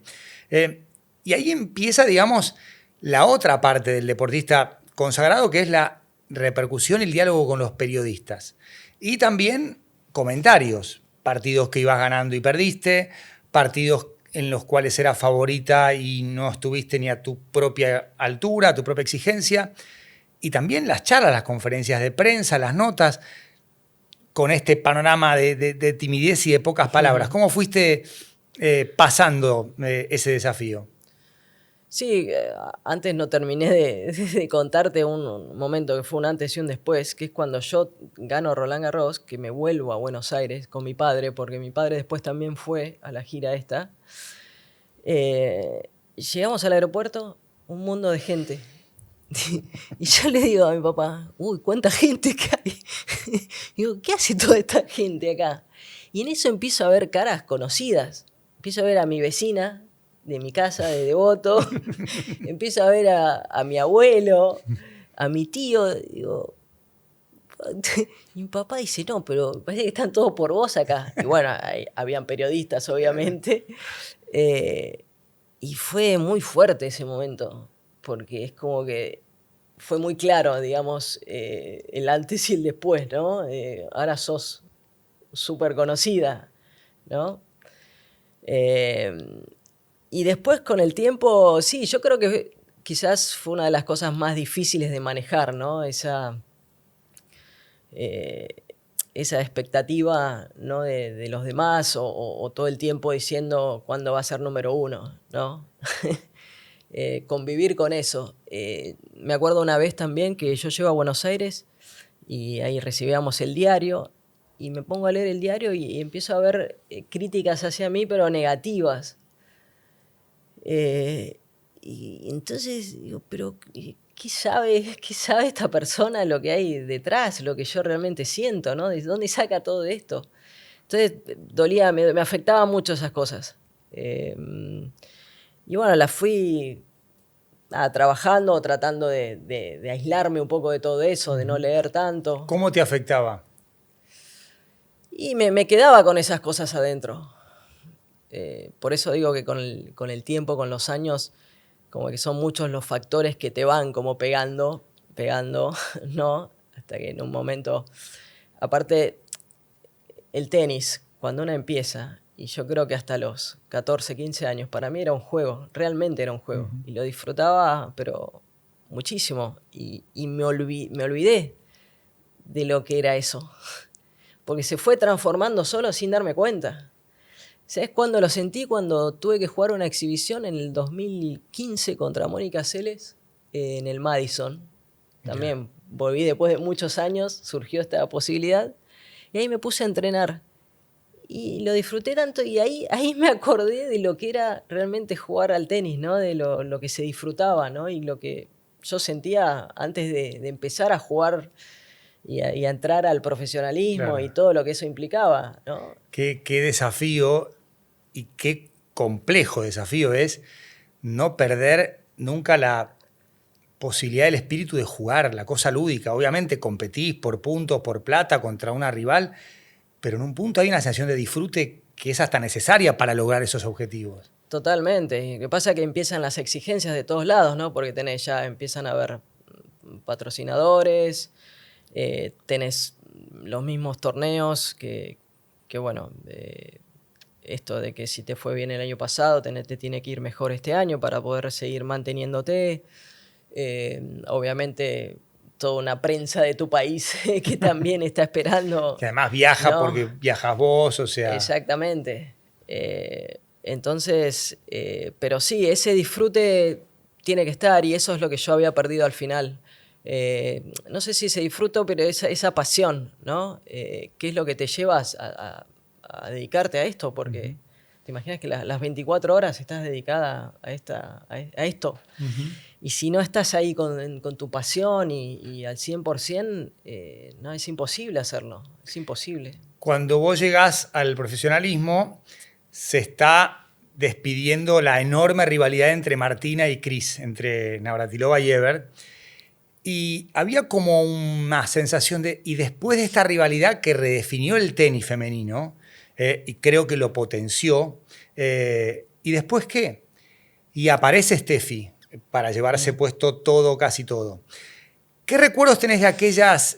Y ahí empieza, digamos, la otra parte del deportista consagrado, que es la repercusión y el diálogo con los periodistas. Y también comentarios, partidos que ibas ganando y perdiste, partidos en los cuales eras favorita y no estuviste ni a tu propia altura, a tu propia exigencia, y también las charlas, las conferencias de prensa, las notas, con este panorama de timidez y de pocas palabras. ¿Cómo fuiste pasando ese desafío? Sí, antes no terminé de contarte un momento que fue un antes y un después, que es cuando yo gano Roland Garros, que me vuelvo a Buenos Aires con mi padre, porque mi padre después también fue a la gira esta. Llegamos al aeropuerto, un mundo de gente. Y yo le digo a mi papá, uy, cuánta gente que hay. Digo, ¿qué hace toda esta gente acá? Y en eso empiezo a ver caras conocidas. Empiezo a ver a mi vecina de mi casa, de Devoto. Empiezo a ver a mi abuelo, a mi tío. Digo, y mi papá dice, no, pero parece que están todos por vos acá. Y bueno, habían periodistas, obviamente. Eh, y fue muy fuerte ese momento, porque es como que fue muy claro, digamos, el antes y el después, ¿no? Ahora sos súper conocida, ¿no? Eh, y después con el tiempo, sí, yo creo que quizás fue una de las cosas más difíciles de manejar, ¿no? Eh, esa expectativa, ¿no? de los demás o todo el tiempo diciendo cuándo va a ser número uno, ¿no? Convivir con eso. Me acuerdo una vez también que yo llego a Buenos Aires y ahí recibíamos el diario y me pongo a leer el diario y empiezo a ver críticas hacia mí, pero negativas. Eh, y entonces digo, pero qué sabe esta persona lo que hay detrás, lo que yo realmente siento, ¿no? ¿De dónde saca todo esto? Entonces dolía, me afectaba mucho esas cosas. Eh, y bueno, las fui trabajando, tratando de aislarme un poco de todo eso, de no leer tanto. ¿Cómo te afectaba? Y me quedaba con esas cosas adentro. Por eso digo que con el tiempo, con los años, como que son muchos los factores que te van como pegando, ¿no? Hasta que en un momento, aparte, el tenis, cuando uno empieza, y yo creo que hasta los 14, 15 años, para mí era un juego, realmente era un juego. Y lo disfrutaba, pero muchísimo. Y me olvidé de lo que era eso. Porque se fue transformando solo sin darme cuenta. ¿Sabes cuándo lo sentí? Cuando tuve que jugar una exhibición en el 2015 contra Mónica Seles en el Madison. Ya. También volví después de muchos años, surgió esta posibilidad. Y ahí me puse a entrenar. Y lo disfruté tanto y ahí me acordé de lo que era realmente jugar al tenis, ¿no? De lo que se disfrutaba, ¿no? Y lo que yo sentía antes de empezar a jugar y a entrar al profesionalismo Claro. y todo lo que eso implicaba, ¿no? Qué desafío y qué complejo desafío es no perder nunca la posibilidad del espíritu de jugar, la cosa lúdica. Obviamente competís por puntos, por plata contra una rival, pero en un punto hay una sensación de disfrute que es hasta necesaria para lograr esos objetivos. Totalmente. Y lo que pasa es que empiezan las exigencias de todos lados, ¿no? Porque empiezan a haber patrocinadores, tenés los mismos torneos que bueno, esto de que si te fue bien el año pasado, te tiene que ir mejor este año para poder seguir manteniéndote. Obviamente toda una prensa de tu país que también está esperando, Que además viaja ¿no? porque viajas vos, o sea... Exactamente. Entonces, pero sí, ese disfrute tiene que estar y eso es lo que yo había perdido al final. No sé si se disfruto, pero esa pasión, ¿no? ¿Qué es lo que te llevas a dedicarte a esto? Porque te imaginas que las 24 horas estás dedicada a esto. Y si no estás ahí con tu pasión y al 100%, no, es imposible hacerlo. Es imposible. Cuando vos llegás al profesionalismo, se está despidiendo la enorme rivalidad entre Martina y Cris, entre Navratilova y Evert. Y había como una sensación de, y después de esta rivalidad que redefinió el tenis femenino, y creo que lo potenció, ¿y después qué? Y aparece Steffi para llevarse puesto todo, casi todo. ¿Qué recuerdos tenés de aquellas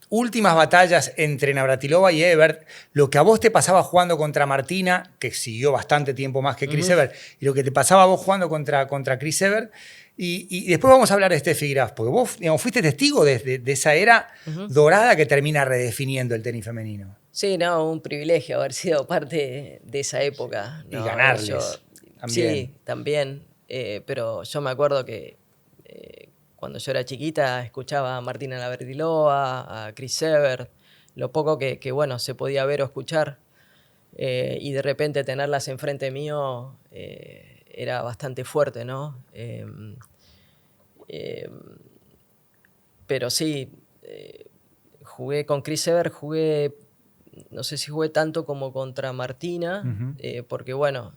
últimas batallas entre Navratilova y Evert? Lo que a vos te pasaba jugando contra Martina, que siguió bastante tiempo más que Chris Evert, y lo que te pasaba a vos jugando contra Chris Evert. Y después vamos a hablar de Steffi Graf, porque vos, digamos, fuiste testigo de esa era dorada que termina redefiniendo el tenis femenino. Sí, no, un privilegio haber sido parte de esa época, Y ¿no? ganarles también. Sí, también, pero yo me acuerdo que cuando yo era chiquita escuchaba a Martina Navratilova, a Chris Evert, lo poco que bueno, se podía ver o escuchar, y de repente tenerlas enfrente mío era bastante fuerte, ¿no? Pero sí, jugué con Chris Evert, no sé si jugué tanto como contra Martina, porque bueno,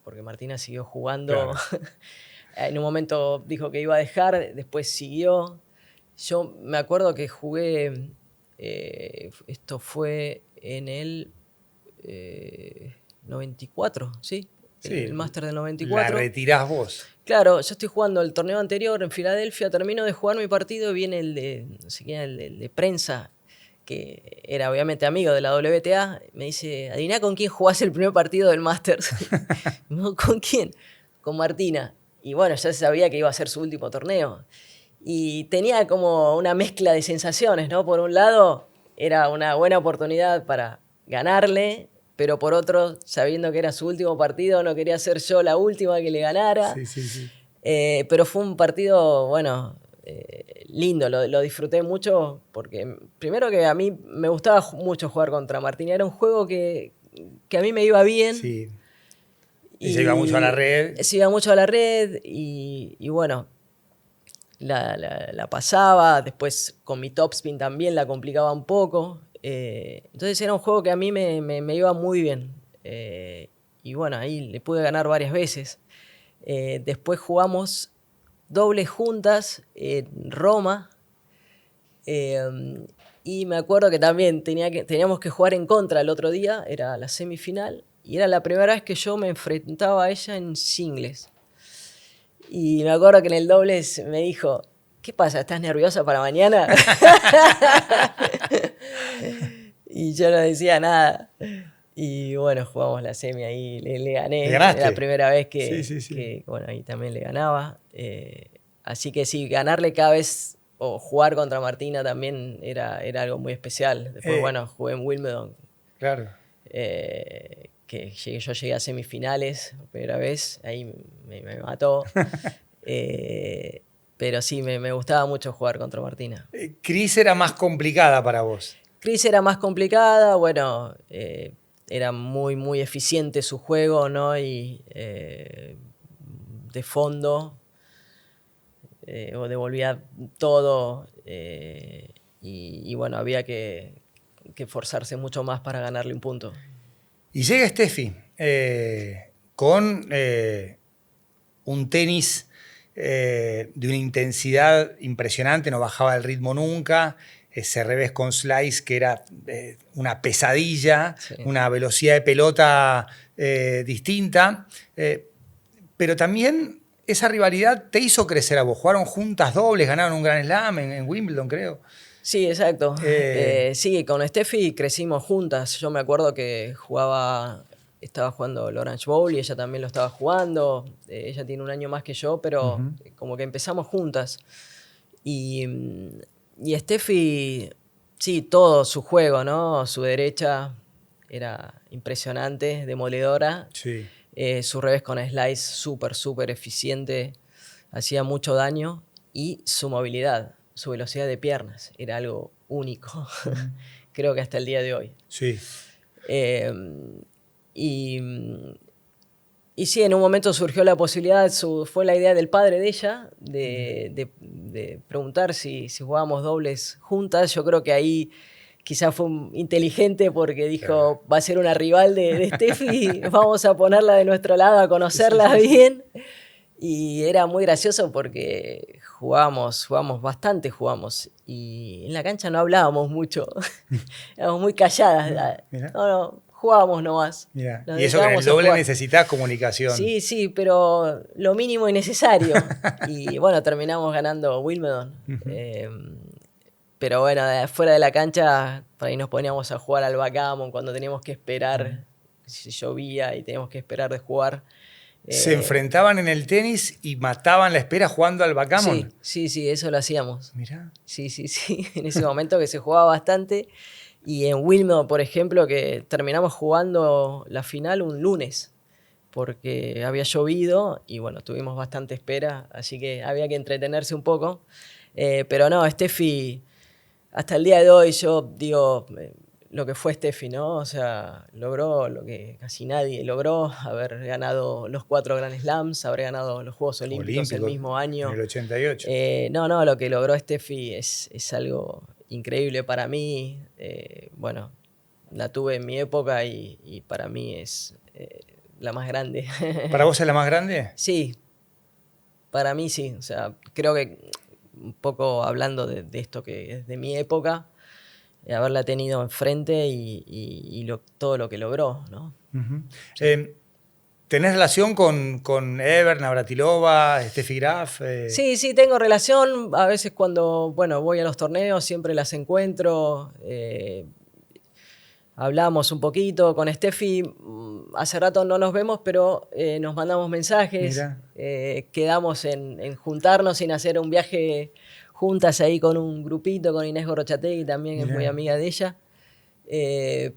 porque Martina siguió jugando. Claro. En un momento dijo que iba a dejar, después siguió. Yo me acuerdo que jugué, esto fue en el 94, ¿sí? Sí, El Máster del la 94. retirás vos. Claro, yo estoy jugando el torneo anterior en Filadelfia, termino de jugar mi partido y viene el de, no sé quién, el de prensa, que era obviamente amigo de la WTA, me dice, adivina con quién jugás el primer partido del Masters. No, ¿con quién? Con Martina. Y bueno, ya se sabía que iba a ser su último torneo. Y tenía como una mezcla de sensaciones, ¿no? Por un lado, era una buena oportunidad para ganarle, pero por otro, sabiendo que era su último partido, no quería ser yo la última que le ganara. Sí, sí, sí. Pero fue un partido, bueno, lindo, lo disfruté mucho porque primero que a mí me gustaba mucho jugar contra Martina, era un juego que a mí me iba bien. Sí. Y se iba mucho a la red. Se iba mucho a la red y bueno, la pasaba, después con mi topspin también la complicaba un poco. Entonces era un juego que a mí me iba muy bien. Y bueno, ahí le pude ganar varias veces. Después jugamos dobles juntas en Roma. Y me acuerdo que también teníamos que jugar en contra el otro día, era la semifinal. Y era la primera vez que yo me enfrentaba a ella en singles. Y me acuerdo que en el dobles me dijo, ¿qué pasa? ¿Estás nerviosa para mañana? Y yo no decía nada. Y bueno, jugamos la semi ahí, le gané. ¿Le ganaste? Era la primera vez que, Sí. que bueno, ahí también le ganaba. Así que sí, ganarle cada vez o jugar contra Martina también era algo muy especial. Después, bueno, jugué en Wimbledon. Claro. Yo llegué a semifinales por primera vez, ahí me mató. Pero sí, me gustaba mucho jugar contra Martina. Cris era más complicada para vos. Chris era más complicada, bueno, era muy, muy eficiente su juego, ¿no? Y de fondo, o devolvía todo, y bueno, había que esforzarse mucho más para ganarle un punto. Y llega Steffi con un tenis de una intensidad impresionante, no bajaba el ritmo nunca, ese revés con slice que era una pesadilla, Sí. una velocidad de pelota distinta, pero también esa rivalidad te hizo crecer a vos. Jugaron juntas dobles, ganaron un Grand Slam en Wimbledon, creo. Sí, exacto. Sí, con Steffi crecimos juntas. Yo me acuerdo que estaba jugando el Orange Bowl y ella también lo estaba jugando. Ella tiene un año más que yo, pero como que empezamos juntas. Y Steffi, sí, todo su juego, ¿no? Su derecha era impresionante, demoledora. Sí. Su revés con slice súper, súper eficiente, hacía mucho daño. Y su movilidad, su velocidad de piernas, era algo único. Creo que hasta el día de hoy. Sí. Y sí, en un momento surgió la posibilidad, fue la idea del padre de ella, de preguntar si jugábamos dobles juntas. Yo creo que ahí quizás fue inteligente porque dijo, va a ser una rival de Steffi, vamos a ponerla de nuestro lado, a conocerla bien. Y era muy gracioso porque jugamos bastante, y en la cancha no hablábamos mucho, éramos muy calladas. Mirá. No, jugábamos nomás. Mirá. Y eso que en el doble necesitas comunicación. Sí, pero lo mínimo y necesario. Y bueno, terminamos ganando Wimbledon. Pero bueno, fuera de la cancha, por ahí nos poníamos a jugar al backgammon cuando teníamos que esperar, si llovía y teníamos que esperar de jugar. ¿Se enfrentaban en el tenis y mataban la espera jugando al backgammon? Sí, eso lo hacíamos. Mirá. Sí. En ese momento que se jugaba bastante. Y en Wimbledon, por ejemplo, que terminamos jugando la final un lunes, porque había llovido y bueno, tuvimos bastante espera, así que había que entretenerse un poco. Pero no, Steffi, hasta el día de hoy yo digo lo que fue Steffi, ¿no? O sea, logró lo que casi nadie logró, haber ganado los 4 Grand Slams, haber ganado los Juegos Olímpicos el mismo año. En el 88. No, lo que logró Steffi es algo increíble para mí. Bueno, la tuve en mi época y para mí es la más grande. ¿Para vos es la más grande? Sí, para mí sí. O sea, creo que un poco hablando de esto que es de mi época, haberla tenido enfrente y todo lo que logró, ¿no? ¿Tenés relación con Evert, Navratilova, Steffi Graf? Sí, tengo relación. A veces cuando voy a los torneos siempre las encuentro. Hablamos un poquito con Steffi. Hace rato no nos vemos, pero nos mandamos mensajes. Quedamos en juntarnos y en hacer un viaje juntas ahí con un grupito, con Inés Gorrochategui, también es muy amiga de ella.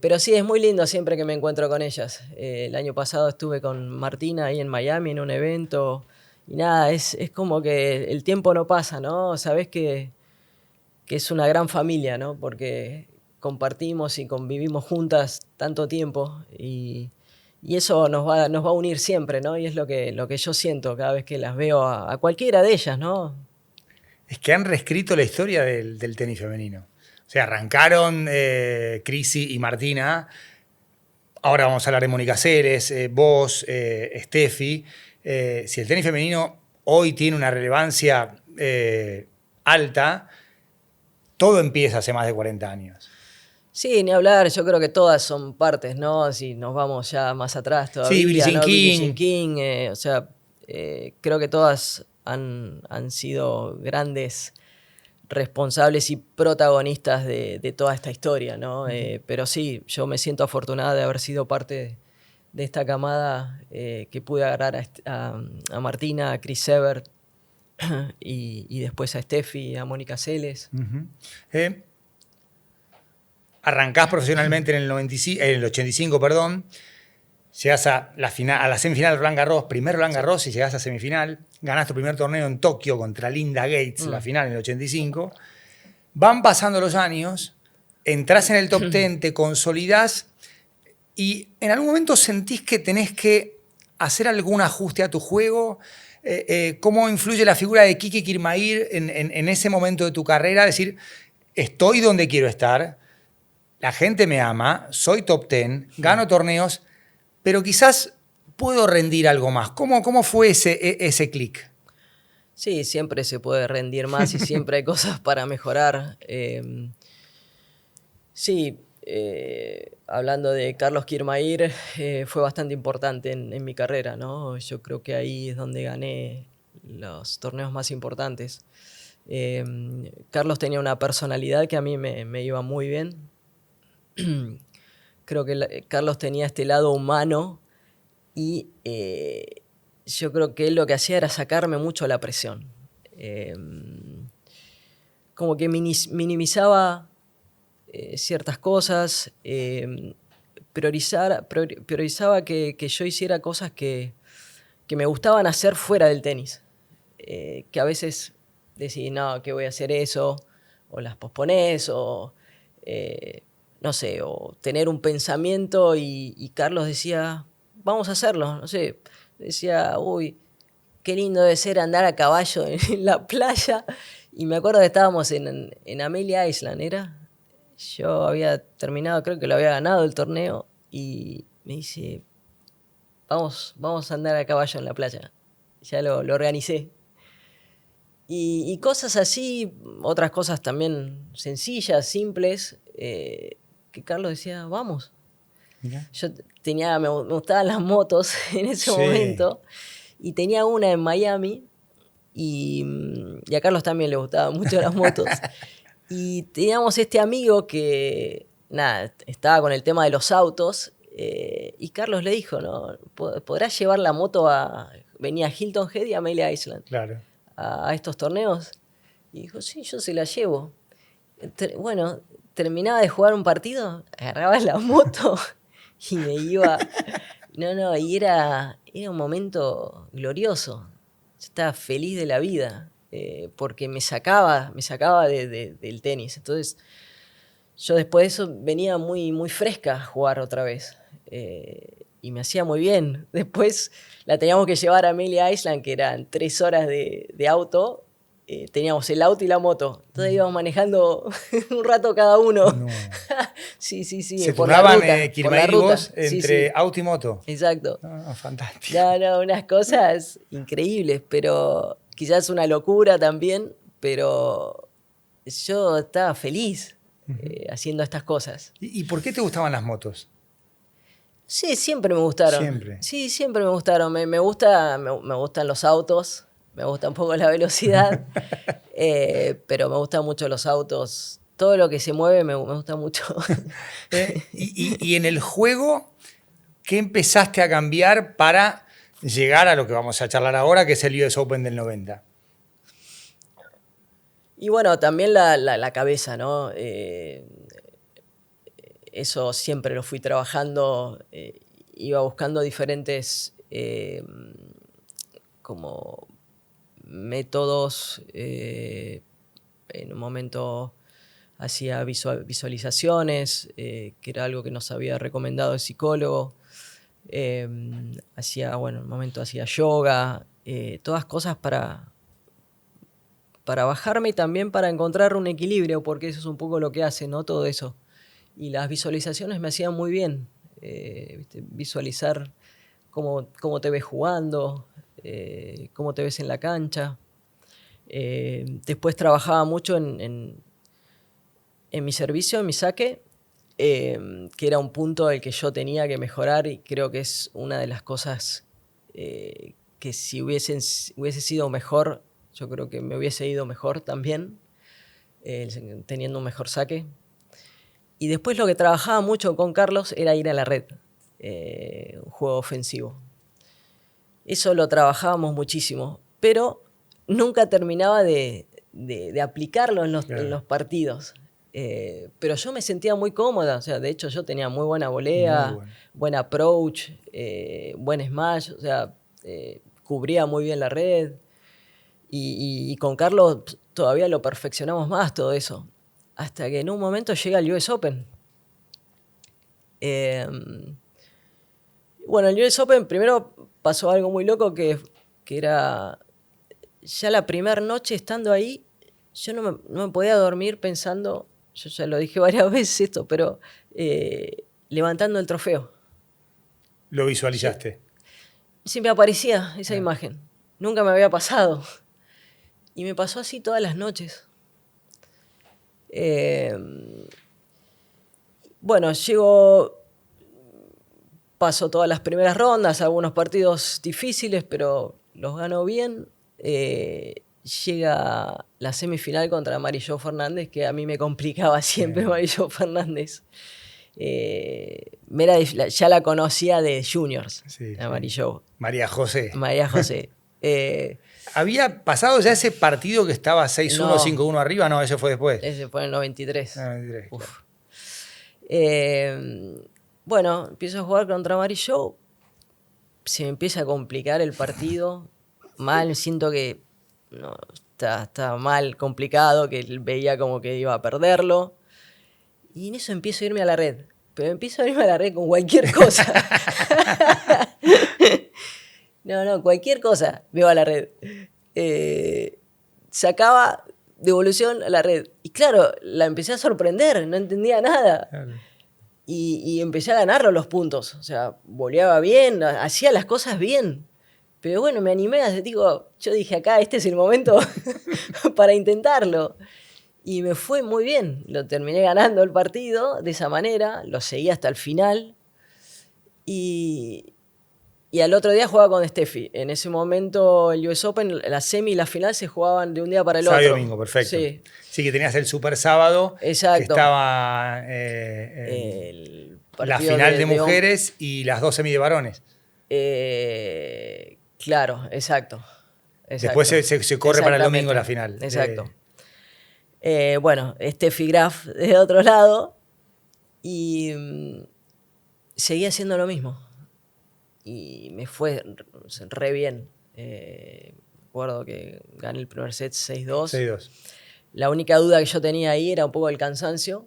Pero sí, es muy lindo siempre que me encuentro con ellas. El año pasado estuve con Martina ahí en Miami en un evento y nada, es como que el tiempo no pasa, ¿no? Sabés que es una gran familia, ¿no? Porque compartimos y convivimos juntas tanto tiempo y eso nos va a unir siempre, ¿no? Y es lo que yo siento cada vez que las veo a cualquiera de ellas, ¿no? Es que han reescrito la historia del tenis femenino. O sea, arrancaron Crisi y Martina. Ahora vamos a hablar de Mónica Seles, vos, Steffi. Si el tenis femenino hoy tiene una relevancia alta, todo empieza hace más de 40 años. Sí, ni hablar. Yo creo que todas son partes, ¿no? Si nos vamos ya más atrás todavía. Sí, Billie Jean Billie Jean King. O sea, creo que todas han sido grandes responsables y protagonistas de toda esta historia, ¿no? Pero sí, yo me siento afortunada de haber sido parte de esta camada que pude agarrar a Martina, a Chris Evert y después a Steffi, a Mónica Seles. Arrancás profesionalmente en el 85, perdón. Llegás a la semifinal de Roland Garros, primer Roland Garros, y llegás a semifinal. Ganás tu primer torneo en Tokio contra Linda Gates, la final en el 85. Van pasando los años, entrás en el top 10, te consolidás y en algún momento sentís que tenés que hacer algún ajuste a tu juego. ¿Cómo influye la figura de Kiki Kirmair en ese momento de tu carrera? Decir, estoy donde quiero estar, la gente me ama, soy top 10, gano torneos, pero quizás puedo rendir algo más. ¿Cómo fue ese clic? Sí, siempre se puede rendir más y siempre hay cosas para mejorar. Sí, hablando de Carlos Kirmair, fue bastante importante en mi carrera, ¿no? Yo creo que ahí es donde gané los torneos más importantes. Carlos tenía una personalidad que a mí me iba muy bien. Creo que Carlos tenía este lado humano y yo creo que él lo que hacía era sacarme mucho la presión. Como que minimizaba ciertas cosas, priorizaba que yo hiciera cosas que me gustaban hacer fuera del tenis. Que a veces decís, no, que voy a hacer eso, o las posponés, o no sé, o tener un pensamiento y Carlos decía, vamos a hacerlo, no sé, decía, uy, qué lindo debe ser andar a caballo en la playa. Y me acuerdo que estábamos en Amelia Island, ¿era? Yo había terminado, creo que lo había ganado el torneo, y me dice, vamos a andar a caballo en la playa. Ya lo organicé. Y cosas así, otras cosas también sencillas, simples, que Carlos decía, vamos. Mirá. Yo me gustaban las motos en ese momento, y tenía una en Miami, y a Carlos también le gustaban mucho las motos. Y teníamos este amigo que, nada, estaba con el tema de los autos, y Carlos le dijo, ¿no? ¿Podrás llevar la moto venía a Hilton Head y a Amelia Island, Claro. a estos torneos? Y dijo, sí, yo se la llevo. Bueno, terminaba de jugar un partido, agarraba la moto y me iba. No, y era un momento glorioso. Yo estaba feliz de la vida, porque me sacaba del tenis. Entonces, yo después de eso venía muy, muy fresca a jugar otra vez. Y me hacía muy bien. Después la teníamos que llevar a Amelia Island, que eran 3 horas de auto. Teníamos el auto y la moto. Entonces íbamos manejando un rato cada uno. No. Sí, Se por la turnaban ruta. Por la Kirmair y ruta. vos Sí, entre sí. auto y moto. Exacto. No, fantástico. No, unas cosas increíbles, pero quizás una locura también, pero yo estaba feliz haciendo estas cosas. ¿Y por qué te gustaban las motos? Sí, siempre me gustaron. Siempre. Sí, siempre me gustaron. Me gustan los autos, me gusta un poco la velocidad, pero me gustan mucho los autos. Todo lo que se mueve me gusta mucho. Y en el juego, ¿qué empezaste a cambiar para llegar a lo que vamos a charlar ahora, que es el US Open del 90? Y bueno, también la cabeza, ¿no? Eso siempre lo fui trabajando, iba buscando diferentes como métodos. En un momento hacía visualizaciones, que era algo que nos había recomendado el psicólogo. En un momento hacía yoga, todas cosas para bajarme y también para encontrar un equilibrio, porque eso es un poco lo que hace, ¿no? Todo eso. Y las visualizaciones me hacían muy bien. ¿Viste? Visualizar cómo te ves jugando, cómo te ves en la cancha. Después trabajaba mucho en mi servicio, en mi saque, que era un punto al que yo tenía que mejorar, y creo que es una de las cosas que si hubiese sido mejor, yo creo que me hubiese ido mejor también, teniendo un mejor saque. Y después lo que trabajaba mucho con Carlos era ir a la red, un juego ofensivo. Eso lo trabajábamos muchísimo, pero nunca terminaba de aplicarlo en los partidos. Pero yo me sentía muy cómoda, o sea, de hecho yo tenía muy buena volea, buen approach, buen smash, o sea, cubría muy bien la red. Y con Carlos todavía lo perfeccionamos más todo eso. hasta que en un momento llega el US Open. Bueno, el US Open primero pasó algo muy loco que era, ya la primera noche estando ahí, yo no me podía dormir pensando, yo ya lo dije varias veces esto, pero levantando el trofeo. ¿Lo visualizaste? Sí, me aparecía esa imagen. Nunca me había pasado. Y me pasó así todas las noches. Bueno, paso todas las primeras rondas, algunos partidos difíciles, pero los gano bien. Llega la semifinal contra Mary Jo Fernández, que a mí me complicaba siempre Mary Jo Fernández. Ya la conocía de juniors, Sí, a Mary Jo. María José. María José. ¿Había pasado ya ese partido que estaba 6-1, No. 5-1 arriba? No, ese fue después. Ese fue en el 93. 93, Uf. claro. Bueno, empiezo a jugar contra Mary Jo. Se me empieza a complicar el partido. Mal, siento que no, está mal, complicado, que veía como que iba a perderlo. Y en eso empiezo a irme a la red. Pero empiezo a irme a la red con cualquier cosa. No, cualquier cosa veo a la red. Sacaba devolución a la red. Y claro, la empecé a sorprender, no entendía nada. Claro. Y empecé a ganarlo los puntos. O sea, voleaba bien, hacía las cosas bien. Pero bueno, me animé, yo dije acá, este es el momento para intentarlo. Y me fue muy bien. Lo terminé ganando el partido de esa manera, lo seguí hasta el final. Y al otro día jugaba con Steffi. En ese momento el US Open, la semi y la final se jugaban de un día para el Sábado y otro. domingo, perfecto. Sí. Sí, que tenías el Super Sábado, Exacto. que estaba la final de mujeres y las 2 semi de varones. Claro, exacto. Después se corre para el domingo la final. Exacto. Bueno, Steffi Graf de otro lado y seguía haciendo lo mismo. Y me fue re bien. Recuerdo que gané el primer set 6-2. 6-2. La única duda que yo tenía ahí era un poco el cansancio.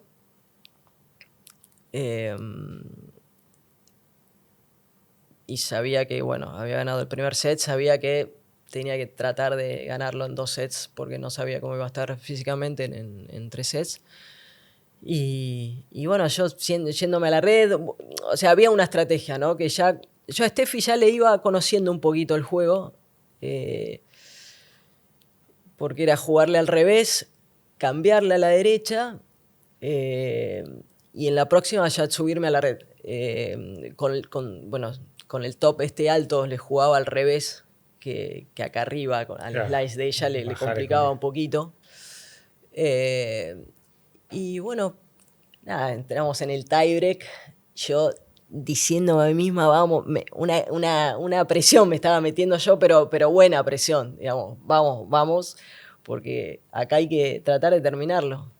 Y sabía que, bueno, había ganado el primer set, sabía que tenía que tratar de ganarlo en 2 sets porque no sabía cómo iba a estar físicamente en 3 sets. Y bueno, yo yéndome a la red, o sea, había una estrategia, ¿no? Que yo a Steffi ya le iba conociendo un poquito el juego, porque era jugarle al revés, cambiarle a la derecha, y en la próxima ya subirme a la red. Con el top alto le jugaba al revés, que acá arriba, al slice de ella le complicaba un poquito. Y bueno, nada, entramos en el tiebreak. Yo diciéndome a mí misma, vamos, una presión me estaba metiendo yo, pero buena presión, digamos, vamos, porque acá hay que tratar de terminarlo.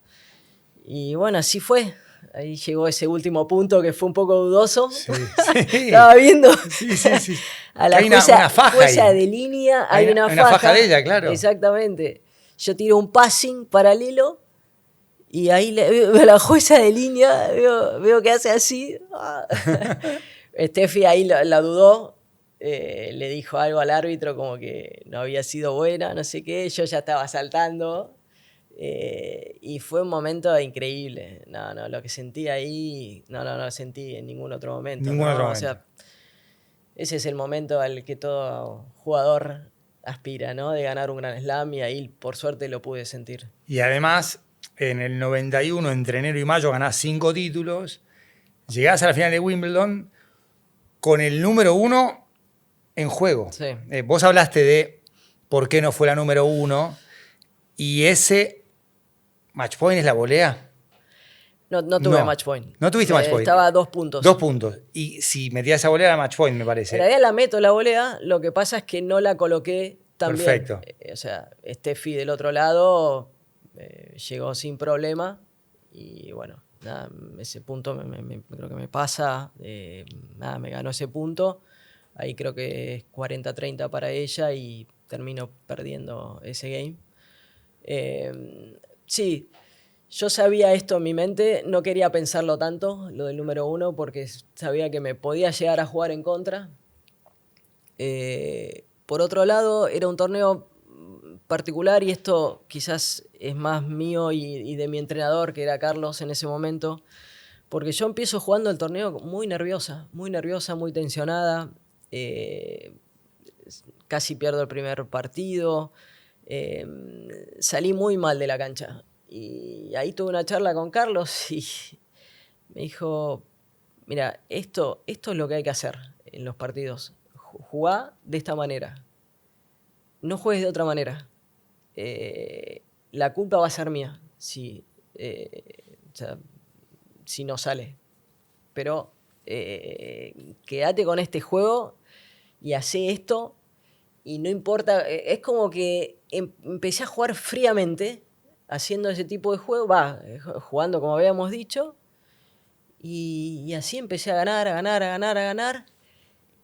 Y bueno, así fue. Ahí llegó ese último punto que fue un poco dudoso. Sí. Estaba viendo Sí. a la jueza de línea. Hay una faja de ella, claro. Exactamente. Yo tiro un passing paralelo y ahí veo a la jueza de línea, veo que hace así. Steffi ahí la dudó. Le dijo algo al árbitro como que no había sido buena, no sé qué. Yo ya estaba saltando. Y fue un momento increíble. No, lo que sentí ahí, no lo sentí en ningún otro momento. O sea, ese es el momento al que todo jugador aspira, ¿no? De ganar un Grand Slam, y ahí por suerte lo pude sentir. Y además, en el 91, entre enero y mayo, ganás 5 títulos, llegás a la final de Wimbledon con el número 1 en juego. Sí. Vos hablaste de por qué no fue la número 1, y ese match point es la volea. No tuve match point. No tuviste match point. Estaba a 2 puntos. 2 puntos. Y si metías esa volea era match point, me parece. En realidad la meto la volea, lo que pasa es que no la coloqué tan bien. Perfecto. O sea, Steffi del otro lado llegó sin problema. Y bueno, nada, ese punto creo que me pasa. Me ganó ese punto. Ahí creo que es 40-30 para ella y termino perdiendo ese game. Sí, Yo sabía esto en mi mente, no quería pensarlo tanto, lo del número 1, porque sabía que me podía llegar a jugar en contra. Por otro lado, era un torneo particular y esto quizás es más mío y de mi entrenador, que era Carlos en ese momento, porque yo empiezo jugando el torneo muy nerviosa, muy tensionada. Casi pierdo el primer partido. Salí muy mal de la cancha. Y ahí tuve una charla con Carlos y me dijo, mira, esto es lo que hay que hacer en los partidos. Jugá de esta manera. No juegues de otra manera. La culpa va a ser mía o sea, si no sale. Pero quédate con este juego y hacé esto y no importa. Es como que empecé a jugar fríamente haciendo ese tipo de juego, jugando como habíamos dicho, y así empecé a ganar,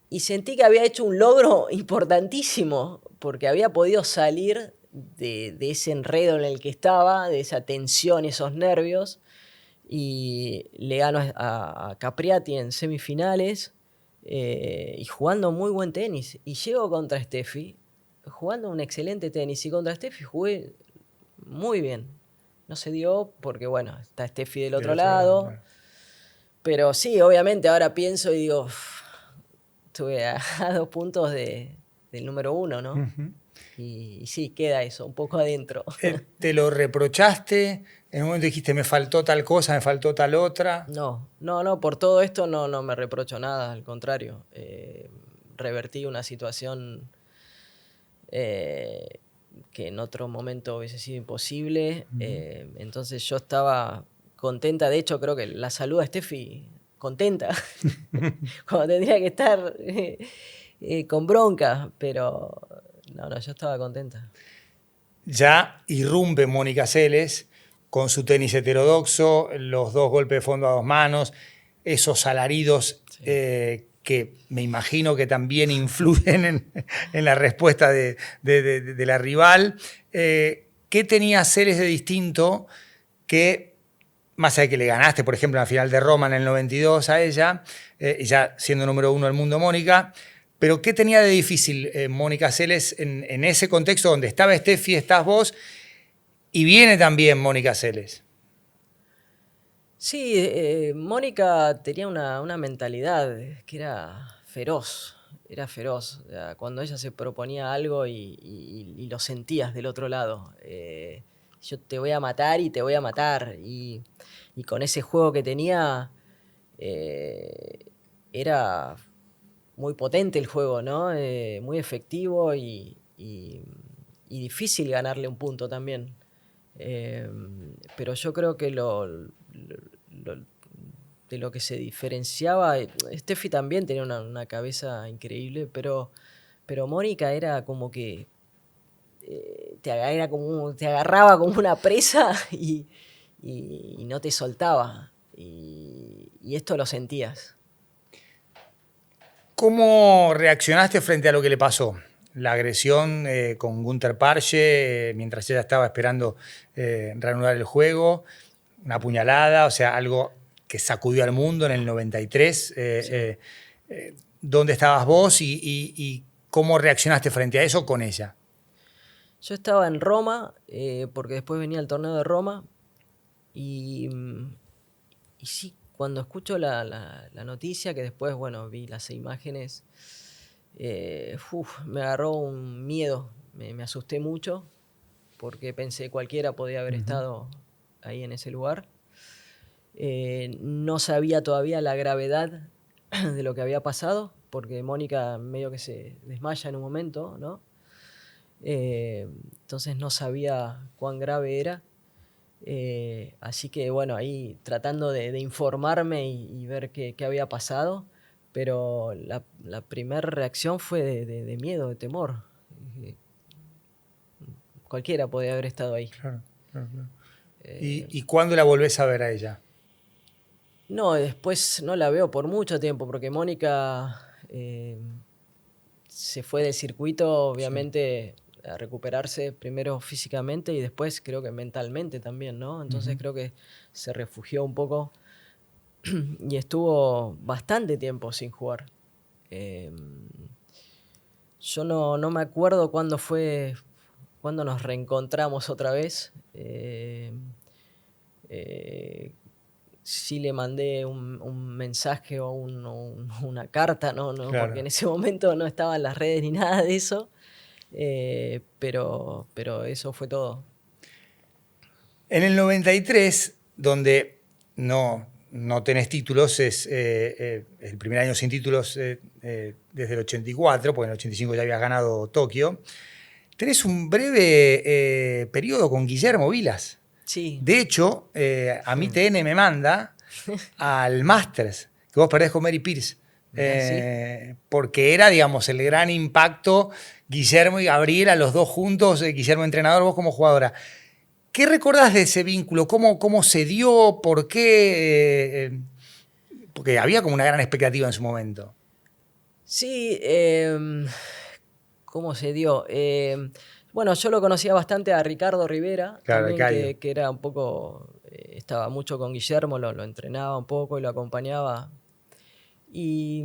y sentí que había hecho un logro importantísimo, porque había podido salir de ese enredo en el que estaba, de esa tensión, esos nervios, y le gano a Capriati en semifinales, y jugando muy buen tenis. Y llego contra Steffi, jugando un excelente tenis, y contra Steffi jugué muy bien. No se dio porque, bueno, está Steffi del otro lado. Bueno. Pero sí, obviamente ahora pienso y digo, estuve a 2 puntos del número 1, ¿no? Uh-huh. Y sí, queda eso, un poco adentro. ¿Te lo reprochaste? En un momento dijiste, me faltó tal cosa, me faltó tal otra. No, por todo esto no me reprocho nada, al contrario. Revertí una situación que en otro momento hubiese sido imposible. Entonces yo estaba contenta. De hecho, creo que la saluda a Steffi contenta, cuando tendría que estar con bronca, pero no, yo estaba contenta. Ya irrumpe Mónica Seles con su tenis heterodoxo, los 2 golpes de fondo a 2 manos, esos alaridos Sí. Que me imagino que también influyen en la respuesta de la rival. ¿Qué tenía Seles de distinto que, más allá de que le ganaste, por ejemplo, en la final de Roma en el 92 a ella, ya siendo número 1 del mundo Mónica, pero qué tenía de difícil Mónica Seles en ese contexto donde estaba Steffi, estás vos, y viene también Mónica Seles? Sí, Mónica tenía una mentalidad que era feroz, O sea, cuando ella se proponía algo y lo sentías del otro lado, yo te voy a matar y te voy a matar. Y con ese juego que tenía, era muy potente el juego, ¿no? Muy efectivo y difícil ganarle un punto también. Pero yo creo que de lo que se diferenciaba, Steffi también tenía una cabeza increíble, pero Mónica era como que te agarraba como una presa y no te soltaba. Y esto lo sentías. ¿Cómo reaccionaste frente a lo que le pasó? La agresión con Gunther Parche mientras ella estaba esperando reanudar el juego, una puñalada, o sea, algo que sacudió al mundo en el 93. ¿Dónde estabas vos y cómo reaccionaste frente a eso con ella? Yo estaba en Roma, porque después venía el torneo de Roma, y sí, cuando escucho la noticia, que después, bueno, vi las imágenes, me agarró un miedo, me asusté mucho, porque pensé cualquiera podía haber estado ahí en ese lugar. No sabía todavía la gravedad de lo que había pasado, porque Mónica medio que se desmaya en un momento, ¿no? Entonces no sabía cuán grave era. Así que bueno, ahí tratando de informarme y ver qué había pasado, pero la primera reacción fue de miedo, de temor. Cualquiera podía haber estado ahí. Claro. ¿Y cuándo la volvés a ver a ella? No, después no la veo por mucho tiempo, porque Mónica se fue del circuito, obviamente. a recuperarse primero físicamente y después creo que mentalmente también, ¿no? Entonces creo que se refugió un poco y estuvo bastante tiempo sin jugar. Eh, yo no me acuerdo cuándo nos reencontramos otra vez. Sí le mandé un mensaje o una carta, ¿no? Claro. Porque en ese momento no estaban las redes ni nada de eso. Pero eso fue todo. En el 93, donde no tenés títulos, es el primer año sin títulos desde el 84, porque en el 85 ya habías ganado Tokio, tenés un breve periodo con Guillermo Vilas. Sí. De hecho, a mí TN me manda al Masters, que vos perdés con Mary Pierce. ¿Sí? Porque era, digamos, el gran impacto Guillermo y Gabriela, los dos juntos, Guillermo entrenador, vos como jugadora. ¿Qué recordás de ese vínculo? ¿Cómo se dio? ¿Por qué? Porque había como una gran expectativa en su momento. Sí, ¿cómo se dio? Bueno, yo lo conocía bastante a Ricardo Rivera, Claro, el también, Cayo. que era un poco, estaba mucho con Guillermo, lo entrenaba un poco y lo acompañaba. Y,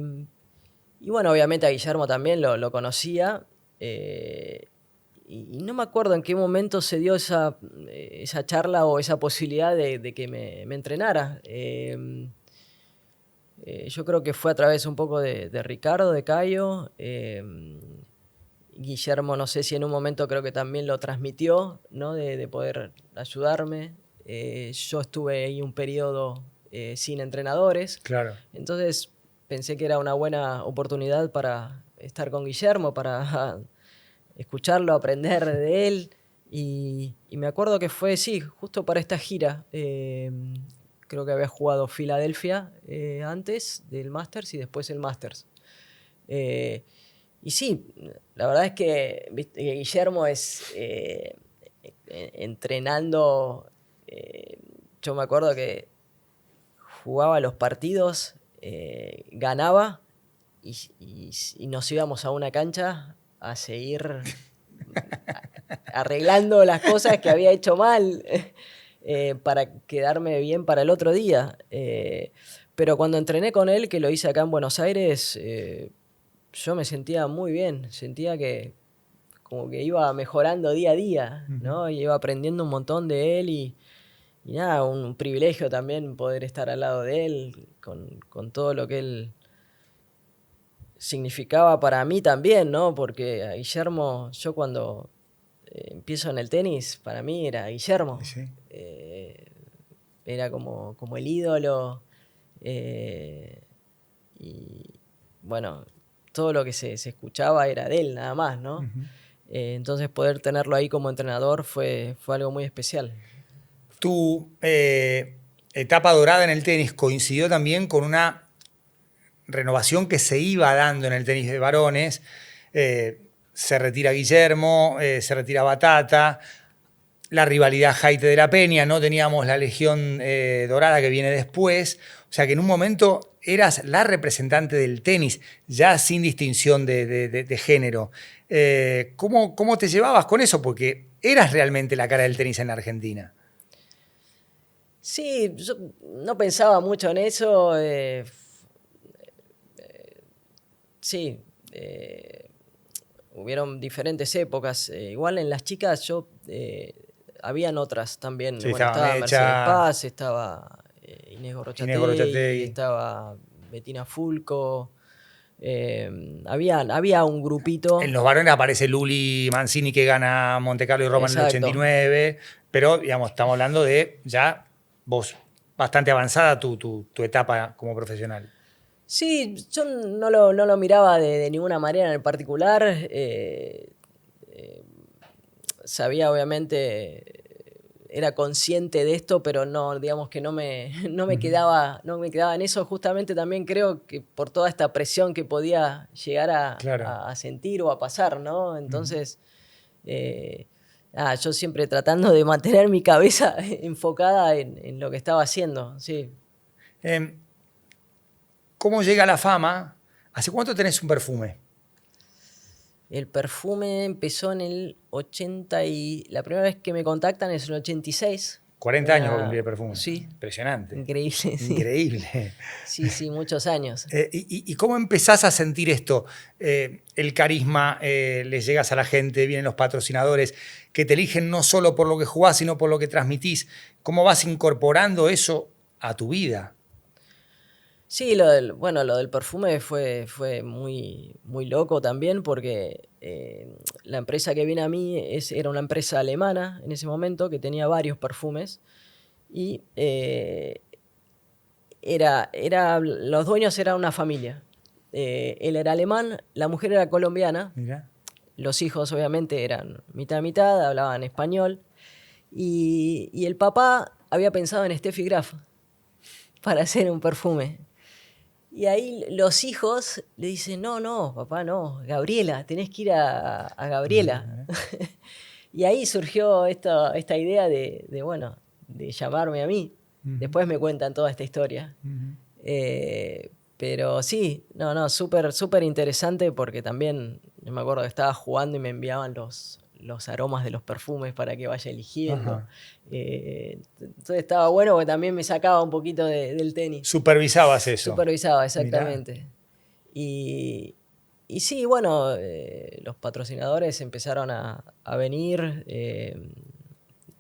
y bueno, obviamente a Guillermo también lo conocía. Y no me acuerdo en qué momento se dio esa charla o esa posibilidad de que me entrenara. Yo creo que fue a través un poco de Ricardo, de Cayo. Guillermo, no sé si en un momento creo que también lo transmitió, ¿no? De poder ayudarme. Yo estuve ahí un periodo sin entrenadores. Claro. Entonces pensé que era una buena oportunidad para estar con Guillermo, para escucharlo, aprender de él. Y me acuerdo que fue, sí, justo para esta gira. Creo que había jugado Filadelfia antes del Masters y después el Masters. Y sí, la verdad es que viste, Guillermo es entrenando. Yo me acuerdo que jugaba los partidos, ganaba y nos íbamos a una cancha a seguir arreglando las cosas que había hecho mal para quedarme bien para el otro día. Pero cuando entrené con él, que lo hice acá en Buenos Aires, yo me sentía muy bien, sentía que como que iba mejorando día a día, ¿no? Y iba aprendiendo un montón de él y nada, un privilegio también poder estar al lado de él, con todo lo que él significaba para mí también, ¿no? Porque a Guillermo, yo cuando empiezo en el tenis, para mí era Guillermo. Sí. Era como el ídolo. Y bueno, todo lo que se escuchaba era de él, nada más, ¿no? Entonces poder tenerlo ahí como entrenador fue algo muy especial. Tu etapa dorada en el tenis coincidió también con una renovación que se iba dando en el tenis de varones. Se retira Guillermo, se retira Batata, la rivalidad Jaite de la Peña, no teníamos la Legión Dorada que viene después. O sea que en un momento eras la representante del tenis, ya sin distinción de género. ¿Cómo te llevabas con eso? Porque eras realmente la cara del tenis en la Argentina. Sí, yo no pensaba mucho en eso. Sí, hubieron diferentes épocas. Igual en las chicas habían otras también. Sí, Bueno, estaba estaba Mercedes Mecha, Paz, estaba Inés Inés Gorrochategui, Gorrochategui. estaba Bettina Fulco. Había un grupito. En los varones aparece Luli Mancini que gana Monte Carlo y Roma en el Exacto. 89, pero digamos, estamos hablando de ya vos bastante avanzada tu etapa como profesional. Sí, yo no lo miraba de ninguna manera en particular. Sabía, obviamente, era consciente de esto, pero no, digamos que no me quedaba en eso. Justamente también creo que por toda esta presión que podía llegar Claro. a sentir o a pasar, ¿no? Entonces, yo siempre tratando de mantener mi cabeza enfocada en lo que estaba haciendo, sí. ¿Cómo llega la fama? ¿Hace cuánto tenés un perfume? El perfume empezó en el 80 y... La primera vez que me contactan es en el 86. 40 años va a cumplir el perfume. Sí, Impresionante. increíble, sí. Increíble. Sí, sí, muchos años. ¿Y cómo empezás a sentir esto? El carisma, les llegas a la gente, vienen los patrocinadores, que te eligen no solo por lo que jugás, sino por lo que transmitís. ¿Cómo vas incorporando eso a tu vida? Sí, bueno, lo del perfume fue muy, muy loco también porque la empresa que viene a mí era una empresa alemana en ese momento que tenía varios perfumes y los dueños eran una familia. Él era alemán, la mujer era colombiana, Mirá. los hijos obviamente eran mitad mitad, hablaban español y el papá había pensado en Steffi Graf para hacer un perfume. Y ahí los hijos le dicen, no, no, papá, no, Gabriela, tenés que ir a Gabriela. Y ahí surgió esta idea bueno, de llamarme a mí. Después me cuentan toda esta historia. Pero sí, no, súper, súper interesante porque también, yo me acuerdo que estaba jugando y me enviaban los aromas de los perfumes para que vaya eligiendo. Entonces estaba bueno porque también me sacaba un poquito del tenis. Supervisabas eso. Supervisaba, exactamente. Y sí, bueno, los patrocinadores empezaron a venir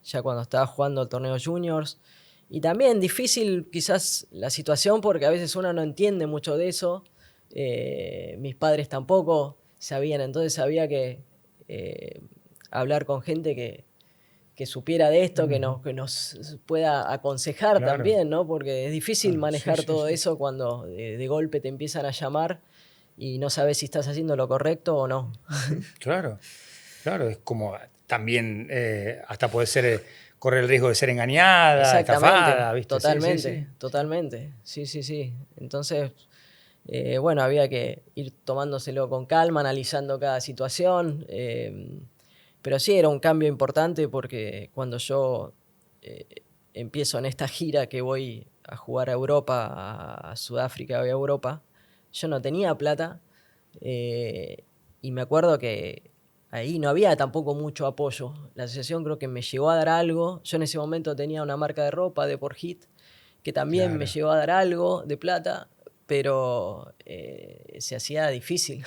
ya cuando estaba jugando el torneo juniors. Y también difícil quizás la situación porque a veces uno no entiende mucho de eso. Mis padres tampoco sabían, entonces había que hablar con gente que supiera de esto, que nos pueda aconsejar también, ¿no? Porque es difícil manejar todo eso cuando de golpe te empiezan a llamar y no sabes si estás haciendo lo correcto o no. Claro, es como también hasta puede ser correr el riesgo de ser engañada, estafada, ¿viste? Totalmente, totalmente. Sí. Entonces, bueno, había que ir tomándoselo con calma, analizando cada situación. Pero sí, era un cambio importante porque cuando yo empiezo en esta gira que voy a jugar a Europa, a Sudáfrica y a Europa, yo no tenía plata y me acuerdo que ahí no había tampoco mucho apoyo. La asociación creo que me llegó a dar algo. Yo en ese momento tenía una marca de ropa, de Por Hit, que también me llegó a dar algo de plata, pero se hacía difícil.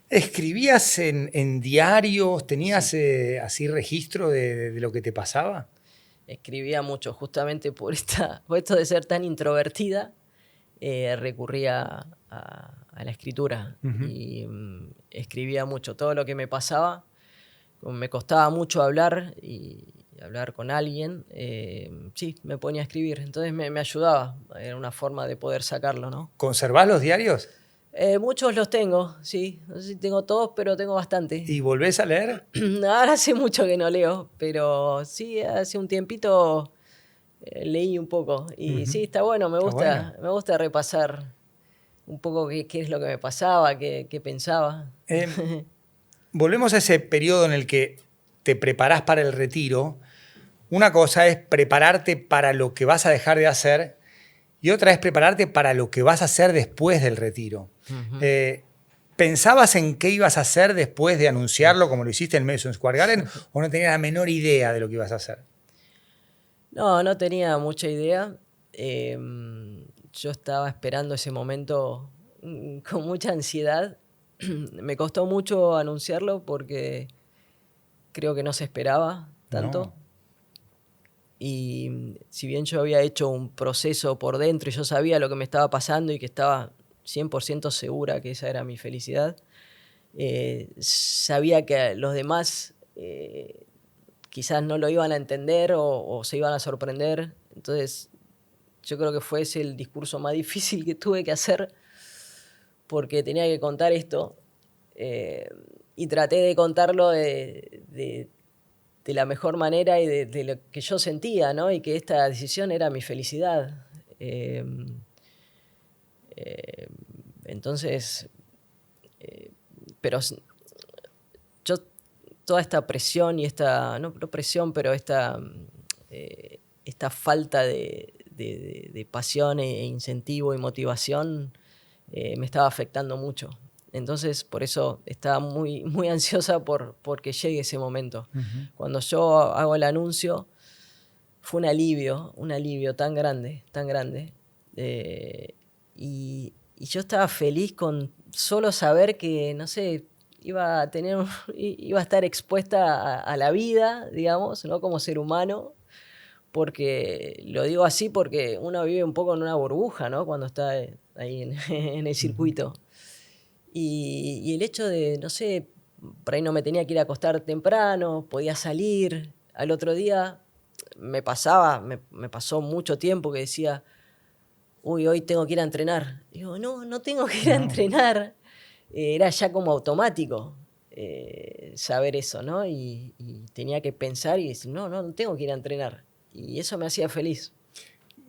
¿Escribías en diarios? ¿Tenías así registro de lo que te pasaba? Escribía mucho, justamente por esto de ser tan introvertida, recurría a la escritura y escribía mucho. Todo lo que me pasaba, como me costaba mucho hablar y hablar con alguien, sí, me ponía a escribir. Entonces me ayudaba, era una forma de poder sacarlo, ¿no? ¿Conservás los diarios? Muchos los tengo, sí. No sé si tengo todos, pero tengo bastante. ¿Y volvés a leer? Ahora hace mucho que no leo, pero sí, hace un tiempito leí un poco. Y sí, está bueno, me gusta repasar un poco qué es lo que me pasaba, qué pensaba. Volvemos a ese periodo en el que te preparás para el retiro. Una cosa es prepararte para lo que vas a dejar de hacer y otra es prepararte para lo que vas a hacer después del retiro. ¿Pensabas en qué ibas a hacer después de anunciarlo, como lo hiciste en Madison Square Garden, o no tenías la menor idea de lo que ibas a hacer? No tenía mucha idea. Yo estaba esperando ese momento con mucha ansiedad. Me costó mucho anunciarlo porque creo que no se esperaba tanto. No. Y si bien yo había hecho un proceso por dentro y yo sabía lo que me estaba pasando y que estaba 100% segura que esa era mi felicidad, sabía que los demás quizás no lo iban a entender o se iban a sorprender. Entonces yo creo que fue ese el discurso más difícil que tuve que hacer porque tenía que contar esto y traté de contarlo de la mejor manera y de lo que yo sentía, ¿no? Y que esta decisión era mi felicidad. Entonces, pero yo toda esta presión y no presión, pero esta falta de pasión e incentivo y motivación me estaba afectando mucho. Entonces, por eso estaba muy, muy ansiosa porque llegue ese momento. Cuando yo hago el anuncio, fue un alivio tan grande, tan grande. Y yo estaba feliz con solo saber que, no sé, iba a estar expuesta a la vida, digamos, ¿no? Como ser humano, porque lo digo así porque uno vive un poco en una burbuja, ¿no? Cuando está ahí en el circuito. Y el hecho de, no sé, por ahí no me tenía que ir a acostar temprano, podía salir. Al otro día me pasó mucho tiempo que decía, uy, hoy tengo que ir a entrenar. Digo, no tengo que ir a entrenar. Era ya como automático saber eso, ¿no? Y tenía que pensar y decir, no tengo que ir a entrenar. Y eso me hacía feliz.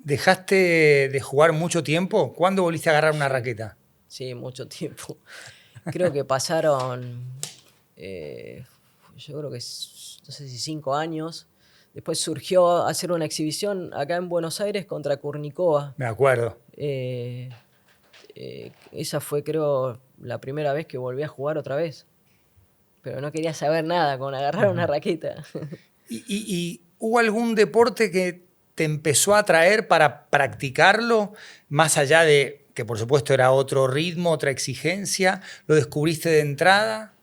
¿Dejaste de jugar mucho tiempo? ¿Cuándo volviste a agarrar una raqueta? Sí, mucho tiempo. Creo que pasaron, yo creo que, no sé si 5 años. Después surgió hacer una exhibición acá en Buenos Aires contra Kurnikova. Me acuerdo. Esa fue, creo, la primera vez que volví a jugar otra vez. Pero no quería saber nada con agarrar una raqueta. ¿Y hubo algún deporte que te empezó a atraer para practicarlo, más allá de que por supuesto era otro ritmo, otra exigencia? ¿Lo descubriste de entrada?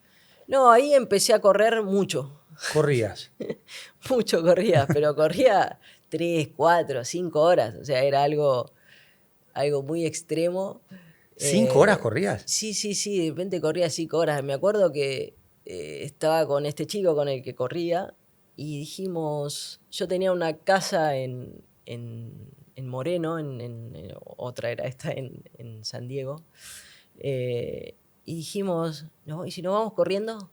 No, ahí empecé a correr mucho. Corrías. Mucho corría, pero corría 3, 4, 5 horas. O sea, era algo muy extremo. ¿5 horas corrías? Sí, de repente corría 5 horas. Me acuerdo que estaba con este chico con el que corría y dijimos, yo tenía una casa en Moreno, otra era esta en San Diego, y dijimos, no, ¿y si nos vamos corriendo?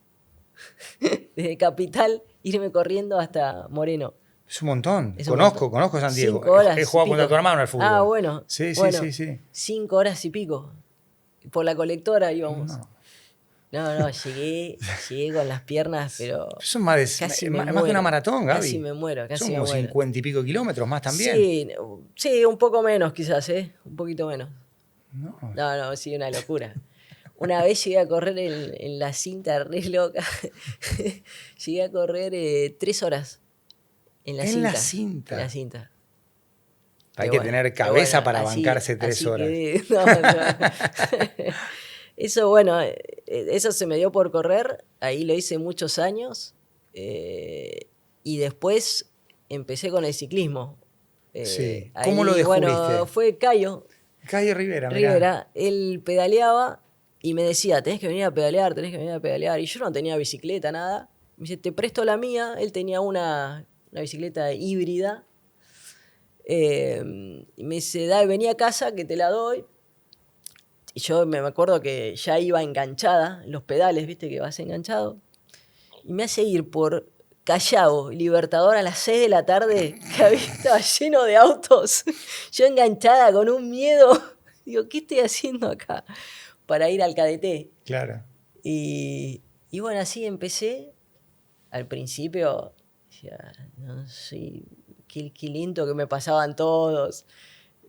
Desde Capital, irme corriendo hasta Moreno. Es un montón. Es un montón. Conozco San Diego. 5 horas He y jugado pico. contra tu hermano al fútbol. Ah, bueno. Sí. 5 horas y pico. Por la colectora íbamos. No, llegué con las piernas, pero eso es más casi que me una muero. maratón, Gaby. Casi me muero, Son me como muero. 50 y pico kilómetros más también. Sí, un poco menos quizás, un poquito menos. No, sí, una locura. Una vez llegué a correr en la cinta, re loca. Llegué a correr 3 horas en la cinta. En la cinta. Hay que tener cabeza para bancarse 3 horas. No. Eso, eso se me dio por correr. Ahí lo hice muchos años. Y después empecé con el ciclismo. Sí. ¿Cómo lo descubriste? Bueno, fue Cayo. Cayo Rivera. Él pedaleaba y me decía, tenés que venir a pedalear. Y yo no tenía bicicleta, nada. Me dice, te presto la mía. Él tenía una bicicleta híbrida. Y me dice, dale, vení a casa que te la doy. Y yo me acuerdo que ya iba enganchada en los pedales, viste que vas enganchado. Y me hace ir por Callao, Libertador, a las 6 de la tarde, que estaba lleno de autos. Yo enganchada con un miedo. Digo, ¿qué estoy haciendo acá? Para ir al KDT. Claro. Y bueno, así empecé. Al principio, decía, no sé, qué lindo que me pasaban todos.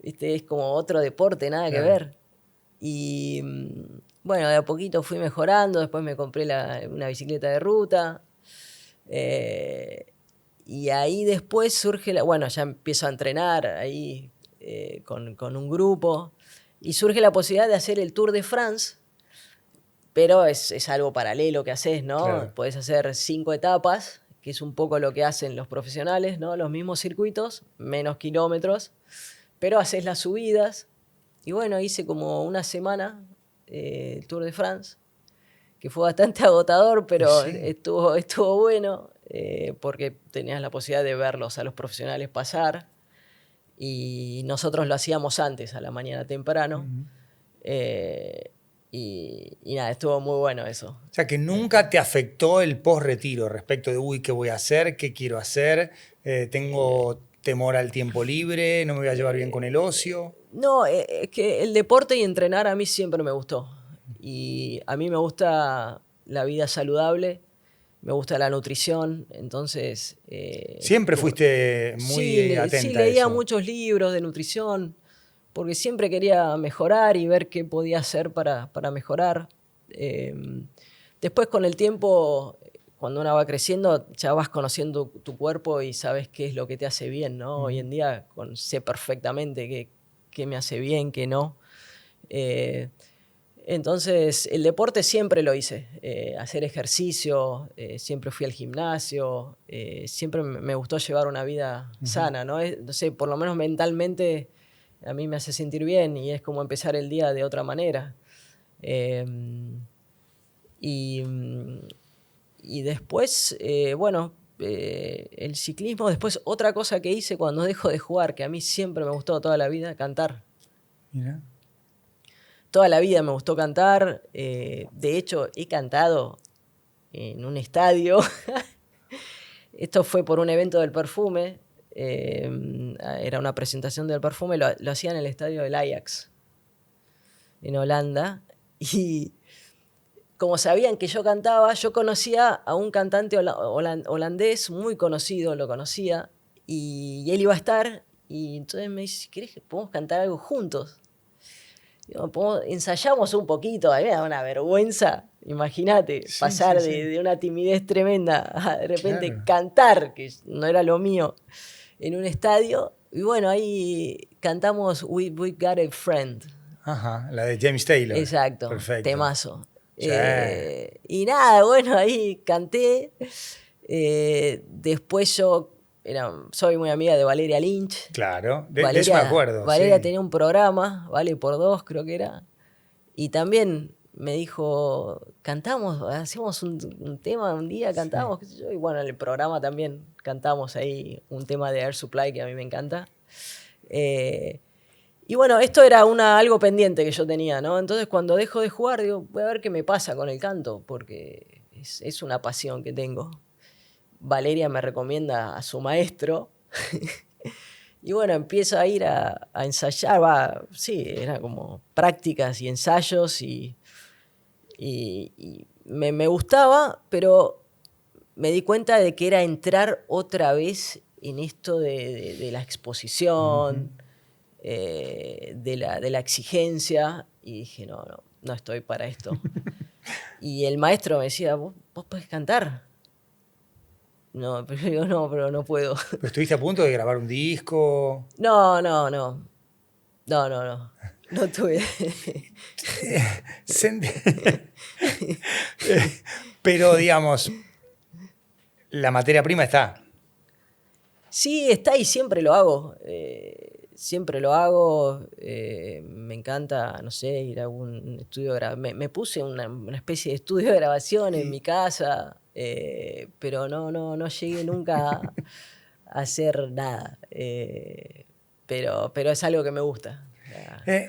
¿Viste? Es como otro deporte, nada que ver. Y bueno, de a poquito fui mejorando. Después me compré una bicicleta de ruta. Y ahí después surge ya empiezo a entrenar ahí con un grupo. Y surge la posibilidad de hacer el Tour de France. Pero es algo paralelo que haces, ¿no? Claro. Podés hacer 5 etapas, que es un poco lo que hacen los profesionales, ¿no? Los mismos circuitos, menos kilómetros, pero haces las subidas. Y bueno, hice como una semana el Tour de France, que fue bastante agotador, pero sí. estuvo bueno, porque tenías la posibilidad de verlos a los profesionales pasar. Y nosotros lo hacíamos antes, a la mañana temprano. Y nada, estuvo muy bueno eso. O sea, que nunca te afectó el post-retiro respecto de, ¿qué voy a hacer? ¿Qué quiero hacer? ¿Tengo temor al tiempo libre? ¿No me voy a llevar bien con el ocio? No, es que el deporte y entrenar a mí siempre me gustó. Y a mí me gusta la vida saludable, me gusta la nutrición, entonces... Siempre fuiste muy atenta sí, a leía eso. muchos libros de nutrición, porque siempre quería mejorar y ver qué podía hacer para mejorar. Después con el tiempo, cuando uno va creciendo, ya vas conociendo tu cuerpo y sabes qué es lo que te hace bien, ¿no? Hoy en día sé perfectamente qué me hace bien, qué no. Entonces, el deporte siempre lo hice. Hacer ejercicio, siempre fui al gimnasio, siempre me gustó llevar una vida sana, ¿no? No sé, por lo menos mentalmente a mí me hace sentir bien y es como empezar el día de otra manera. Eh, y, y después, bueno, el ciclismo, después otra cosa que hice cuando dejo de jugar, que a mí siempre me gustó toda la vida, cantar. Mira. Toda la vida me gustó cantar, de hecho he cantado en un estadio, esto fue por un evento del perfume, era una presentación del perfume, lo hacía en el estadio del Ajax, en Holanda, y como sabían que yo cantaba, yo conocía a un cantante holandés muy conocido, lo conocía, y él iba a estar, y entonces me dice, ¿querés que podamos cantar algo juntos? Ensayamos un poquito, a mí me da una vergüenza, imagínate, Sí, sí, pasar sí. de una timidez tremenda a de repente Claro. cantar, que no era lo mío, en un estadio. Y bueno, ahí cantamos We Got a Friend. Ajá, la de James Taylor. Exacto, Perfecto. temazo. Sí, Y nada, bueno, ahí canté. Después yo soy muy amiga de Valeria Lynch. claro. De eso me acuerdo, Valeria sí. tenía un programa, Vale por dos creo que era, y también me dijo, cantamos, hacemos un tema un día, Sí. cantamos, qué sé yo, y bueno, en el programa también cantamos ahí un tema de Air Supply que a mí me encanta. Eh, y bueno, esto era algo pendiente que yo tenía, ¿no? Entonces cuando dejo de jugar, digo, voy a ver qué me pasa con el canto, porque es una pasión que tengo. Valeria me recomienda a su maestro. Y bueno, empiezo a ir a ensayar, sí, era como prácticas y ensayos y me gustaba, pero me di cuenta de que era entrar otra vez en esto de la Ujú. exposición, de la exigencia, y dije, no estoy para esto. Y el maestro me decía, vos podés cantar. No, pero yo no, pero no puedo. Pero estuviste a punto de grabar un disco. No, no, no. No, no, no. No tuve. Sen- Pero digamos, la materia prima está. Sí, está y siempre lo hago. Siempre lo hago. Me encanta, no sé, ir a un estudio de grabación. Me puse una especie de estudio de grabación en Y, mi casa, pero no llegué nunca a hacer nada. Pero es algo que me gusta. O sea, eh,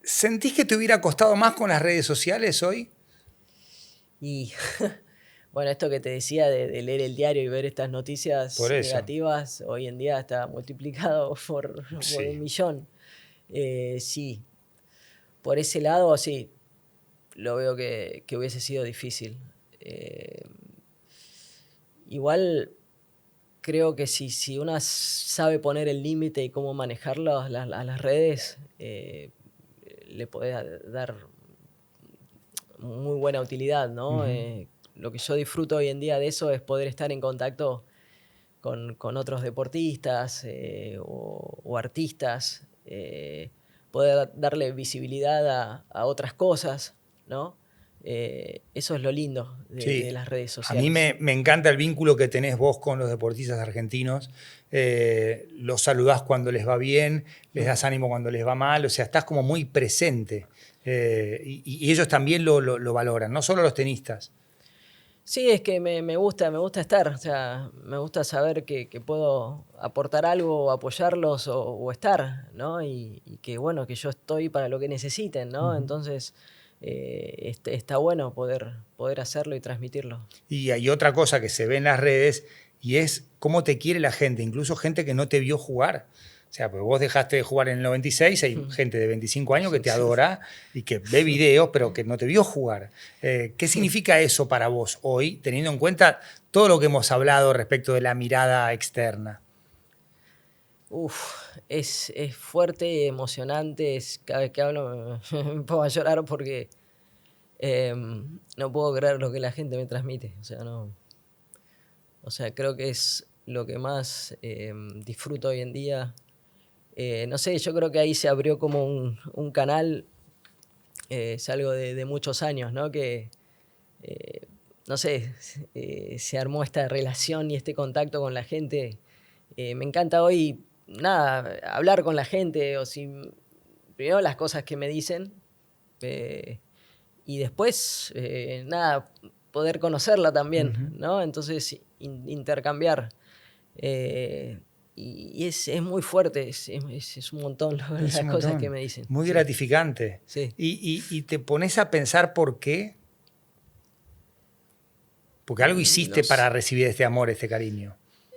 ¿Sentís que te hubiera costado más con las redes sociales hoy? y bueno, esto que te decía de leer el diario y ver estas Por noticias eso. negativas, hoy en día está multiplicado por un Sí. millón. Sí, por ese lado sí, lo veo que hubiese sido difícil. Eh, Igual creo que si uno sabe poner el límite y cómo manejarlo a las redes, le podés dar muy buena utilidad, ¿no? Ujú. Lo que yo disfruto hoy en día de eso es poder estar en contacto con otros deportistas o artistas, poder darle visibilidad a otras cosas, ¿no? Eso es lo lindo de Sí, las redes a mí sociales. me encanta el vínculo que tenés vos con los deportistas argentinos. Los saludás cuando les va bien, les das ánimo cuando les va mal, o sea, estás como muy presente. Y ellos también lo valoran, no solo los tenistas. Sí, es que me gusta estar, o sea, me gusta saber que puedo aportar algo, o apoyarlos o estar, ¿no? Y que bueno, que yo estoy para lo que necesiten, ¿no? Ujú. Entonces, está bueno poder hacerlo y transmitirlo. Y hay otra cosa que se ve en las redes y es cómo te quiere la gente, incluso gente que no te vio jugar. O sea, pues vos dejaste de jugar en el 96, hay gente de 25 años que te adora y que ve videos, pero que no te vio jugar. ¿Qué significa eso para vos hoy, teniendo en cuenta todo lo que hemos hablado respecto de la mirada externa? Es fuerte, emocionante, cada vez que hablo me pongo a llorar porque No puedo creer lo que la gente me transmite. O sea, no. O sea, creo que es lo que más disfruto hoy en día. No sé, yo creo que ahí se abrió como un canal, es algo de muchos años, ¿no? Que, no sé, se armó esta relación y este contacto con la gente. Me encanta hoy, nada, hablar con la gente, o si, primero las cosas que me dicen, eh, y después, nada, poder conocerla también, ¿no? Entonces, intercambiar. Eh, y es muy fuerte, es un montón Es las un cosas que montón. me dicen. Muy Sí, gratificante. sí. Y te pones a pensar por qué. Porque algo No, hiciste para recibir este amor, este cariño.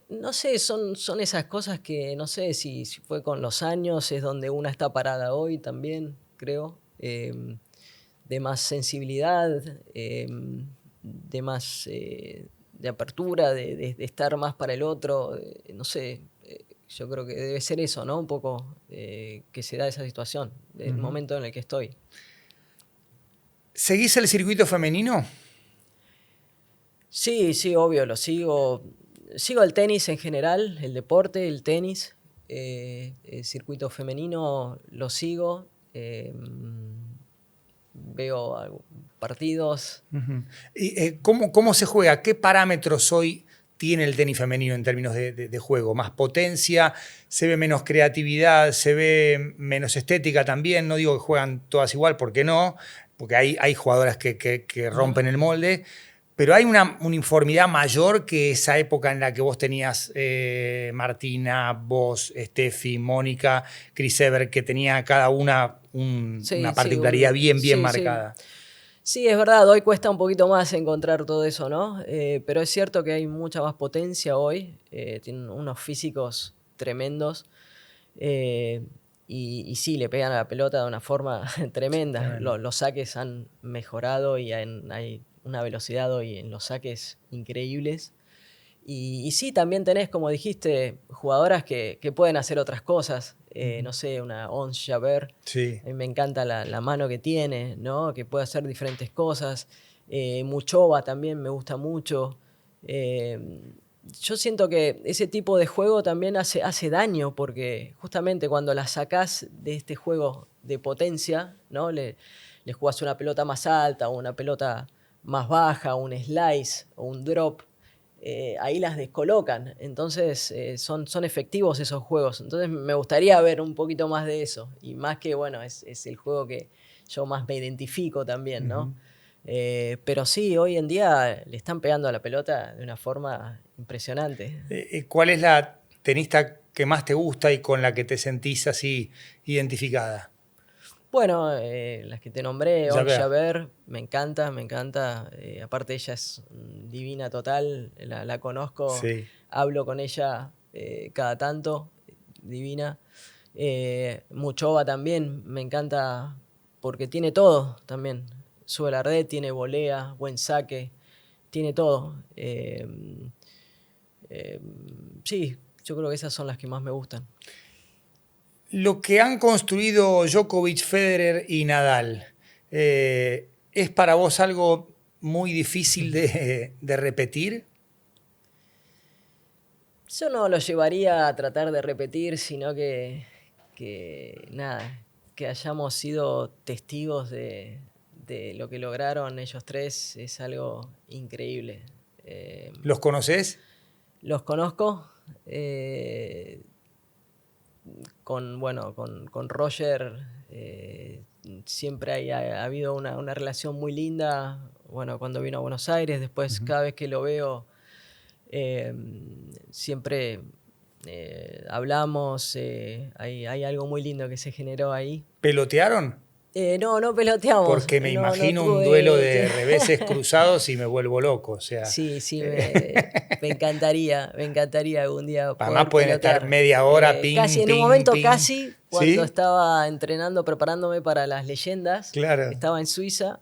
no sé, son esas cosas que no sé si fue con los años, es donde una está parada hoy también, creo. De más sensibilidad, de más de apertura, de estar más para el otro. No sé, yo creo que debe ser eso, ¿no? Un poco que se da esa situación, el momento en el que estoy. ¿Seguís el circuito femenino? Sí, sí, obvio, lo sigo. Sigo el tenis en general, el deporte, el tenis. El circuito femenino lo sigo. Veo partidos. ¿Y, cómo se juega? ¿Qué parámetros hoy tiene el tenis femenino en términos de juego? ¿Más potencia? ¿Se ve menos creatividad? ¿Se ve menos estética también? No digo que juegan todas igual, ¿por qué no? Porque hay jugadoras que rompen el molde. Pero hay una uniformidad mayor que esa época en la que vos tenías Martina, vos, Steffi, Mónica, Chris Evert, que tenía cada una Sí, una sí, particularidad bien sí, sí. marcada. Sí, es verdad, hoy cuesta un poquito más encontrar todo eso, ¿no? Pero es cierto que hay mucha más potencia hoy, tienen unos físicos tremendos, eh, y sí, le pegan a la pelota de una forma tremenda. Tremendo. Los saques han mejorado y hay una velocidad hoy en los saques increíbles. Y sí, también tenés, como dijiste, jugadoras que pueden hacer otras cosas. No sé, una Ons Jabeur, Sí. a mí me encanta la mano que tiene, ¿no? Que puede hacer diferentes cosas. Muchova también me gusta mucho. Eh, yo siento que ese tipo de juego también hace daño, porque justamente cuando la sacás de este juego de potencia, ¿no? Le jugás una pelota más alta o una pelota más baja, un slice o un drop, ahí las descolocan. Entonces son efectivos esos juegos. Entonces me gustaría ver un poquito más de eso. Y más que, bueno, es el juego que yo más me identifico también, ¿no? Pero sí, hoy en día le están pegando a la pelota de una forma impresionante. ¿Cuál es la tenista que más te gusta y con la que te sentís así identificada? Bueno, las que te nombré, On Jabeur. Jabeur, me encanta, me encanta. Aparte ella es divina total, la conozco, Sí. hablo con ella cada tanto, divina. Muchova también, me encanta porque tiene todo también. Sube la red, tiene volea, buen saque, tiene todo. Eh, sí, yo creo que esas son las que más me gustan. Lo que han construido Djokovic, Federer y Nadal, ¿es para vos algo muy difícil de repetir? Yo no lo llevaría a tratar de repetir, sino nada, que hayamos sido testigos de lo que lograron ellos tres es algo increíble. ¿Los conoces? Los conozco, con Roger siempre ha habido una relación muy linda. Bueno, cuando vino a Buenos Aires, después cada vez que lo veo, eh, siempre hablamos, hay algo muy lindo que se generó ahí. ¿Pelotearon? No peloteamos, Porque me no imagino un duelo tuve... de reveses cruzados y me vuelvo loco. O sea, Sí, sí, me encantaría algún día además poder pueden estar pelotear. media hora, Casi, ping, en un ping, momento ping. casi, cuando ¿Sí? estaba entrenando, preparándome para las leyendas, Claro. estaba en Suiza.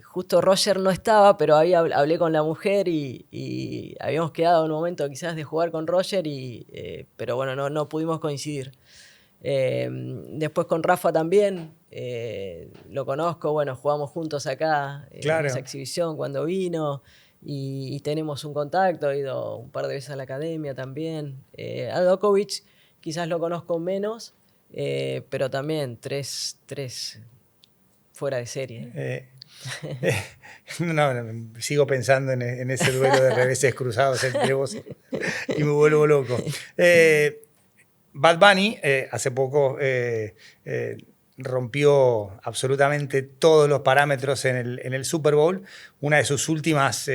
Justo Roger no estaba, pero hablé con la mujer y habíamos quedado en un momento quizás de jugar con Roger, pero bueno, no pudimos coincidir. Después con Rafa también, lo conozco, bueno, jugamos juntos acá Claro. en esa exhibición cuando vino y tenemos un contacto, he ido un par de veces a la academia también. A Djokovic quizás lo conozco menos, pero también tres fuera de serie. No, sigo pensando en ese duelo de reveses cruzados entre vos y me vuelvo loco. Bad Bunny hace poco rompió absolutamente todos los parámetros en el Super Bowl. Una de sus últimas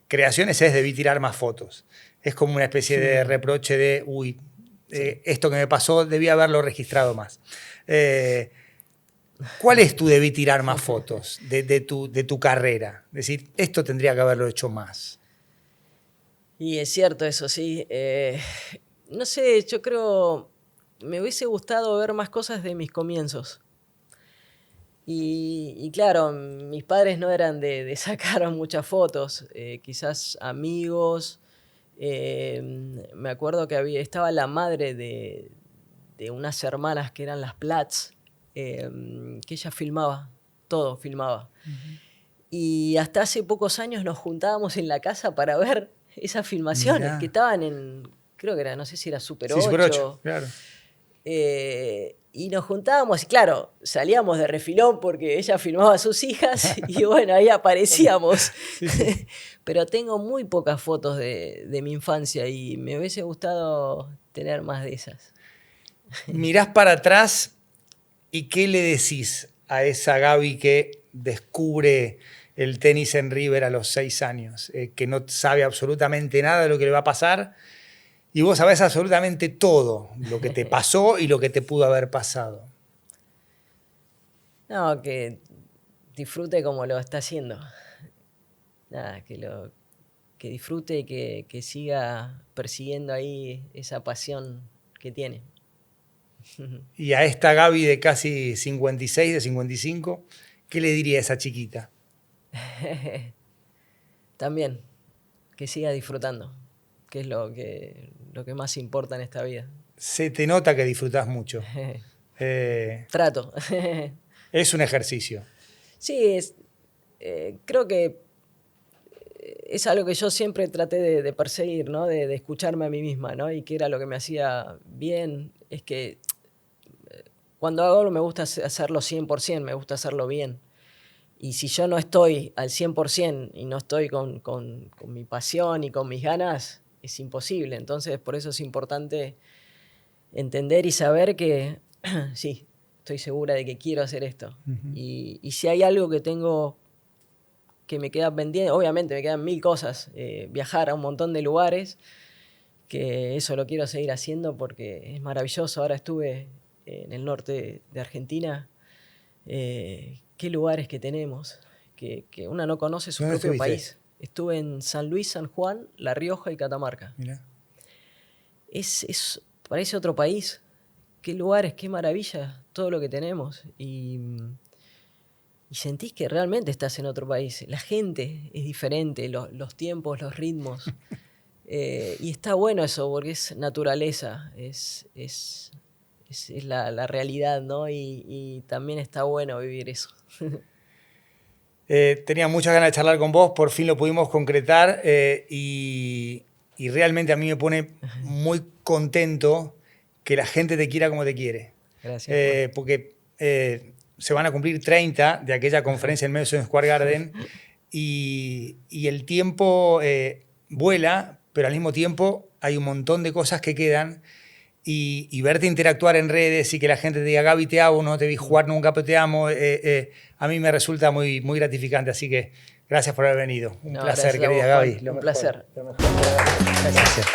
creaciones es debí tirar más fotos. Es como una especie de reproche de, uy, esto que me pasó debí haberlo registrado más. ¿Cuál es tu debí tirar más fotos de tu carrera? Es decir, esto tendría que haberlo hecho más. Y es cierto eso, sí. No sé, yo creo, me hubiese gustado ver más cosas de mis comienzos. Y claro, mis padres no eran de sacar muchas fotos, quizás amigos. Me acuerdo que estaba la madre de unas hermanas que eran las Platts, que ella filmaba, todo filmaba. Y hasta hace pocos años nos juntábamos en la casa para ver esas filmaciones. Mirá. Que estaban en, creo que era, no sé si era Super 8. Super 8, claro. Y nos juntábamos y claro, salíamos de refilón porque ella filmaba a sus hijas y bueno, ahí aparecíamos. Sí. Pero tengo muy pocas fotos de mi infancia y me hubiese gustado tener más de esas. Mirás para atrás y ¿qué le decís a esa Gaby que descubre el tenis en River a los 6 años? Que no sabe absolutamente nada de lo que le va a pasar. Y vos sabés absolutamente todo, lo que te pasó y lo que te pudo haber pasado. No, que disfrute como lo está haciendo. Nada, que disfrute y que siga persiguiendo ahí esa pasión que tiene. Y a esta Gaby de casi 56, de 55, ¿qué le diría a esa chiquita? También, que siga disfrutando, que es lo que más importa en esta vida. Se te nota que disfrutás mucho. Trato. Es un ejercicio. Sí, creo que es algo que yo siempre traté de perseguir, ¿no? De escucharme a mí misma, ¿no? Y que era lo que me hacía bien. Es que cuando hago algo me gusta hacerlo 100%, me gusta hacerlo bien. Y si yo no estoy al 100% y no estoy con mi pasión y con mis ganas, es imposible. Entonces, por eso es importante entender y saber que sí, estoy segura de que quiero hacer esto. Uh-huh. Y si hay algo que tengo que me queda pendiente, obviamente me quedan 1000 cosas, viajar a un montón de lugares, que eso lo quiero seguir haciendo porque es maravilloso. Ahora estuve en el norte de Argentina. Qué lugares que tenemos, que uno no conoce su propio país. Estuve en San Luis, San Juan, La Rioja y Catamarca. Mirá. Parece otro país. Qué lugares, qué maravilla, todo lo que tenemos. Y sentís que realmente estás en otro país. La gente es diferente, los tiempos, los ritmos. Y está bueno eso, porque es naturaleza, es la realidad, ¿no? Y también está bueno vivir eso. Tenía muchas ganas de charlar con vos, por fin lo pudimos concretar y realmente a mí me pone muy contento que la gente te quiera como te quiere. Gracias. Porque se van a cumplir 30 de aquella conferencia en Madison Square Garden y el tiempo vuela, pero al mismo tiempo hay un montón de cosas que quedan. Y verte interactuar en redes y que la gente te diga, Gaby, te amo, no te vi jugar nunca, pero te amo, a mí me resulta muy, muy gratificante. Así que gracias por haber venido. Un placer, querida Gaby. Un placer. Gracias.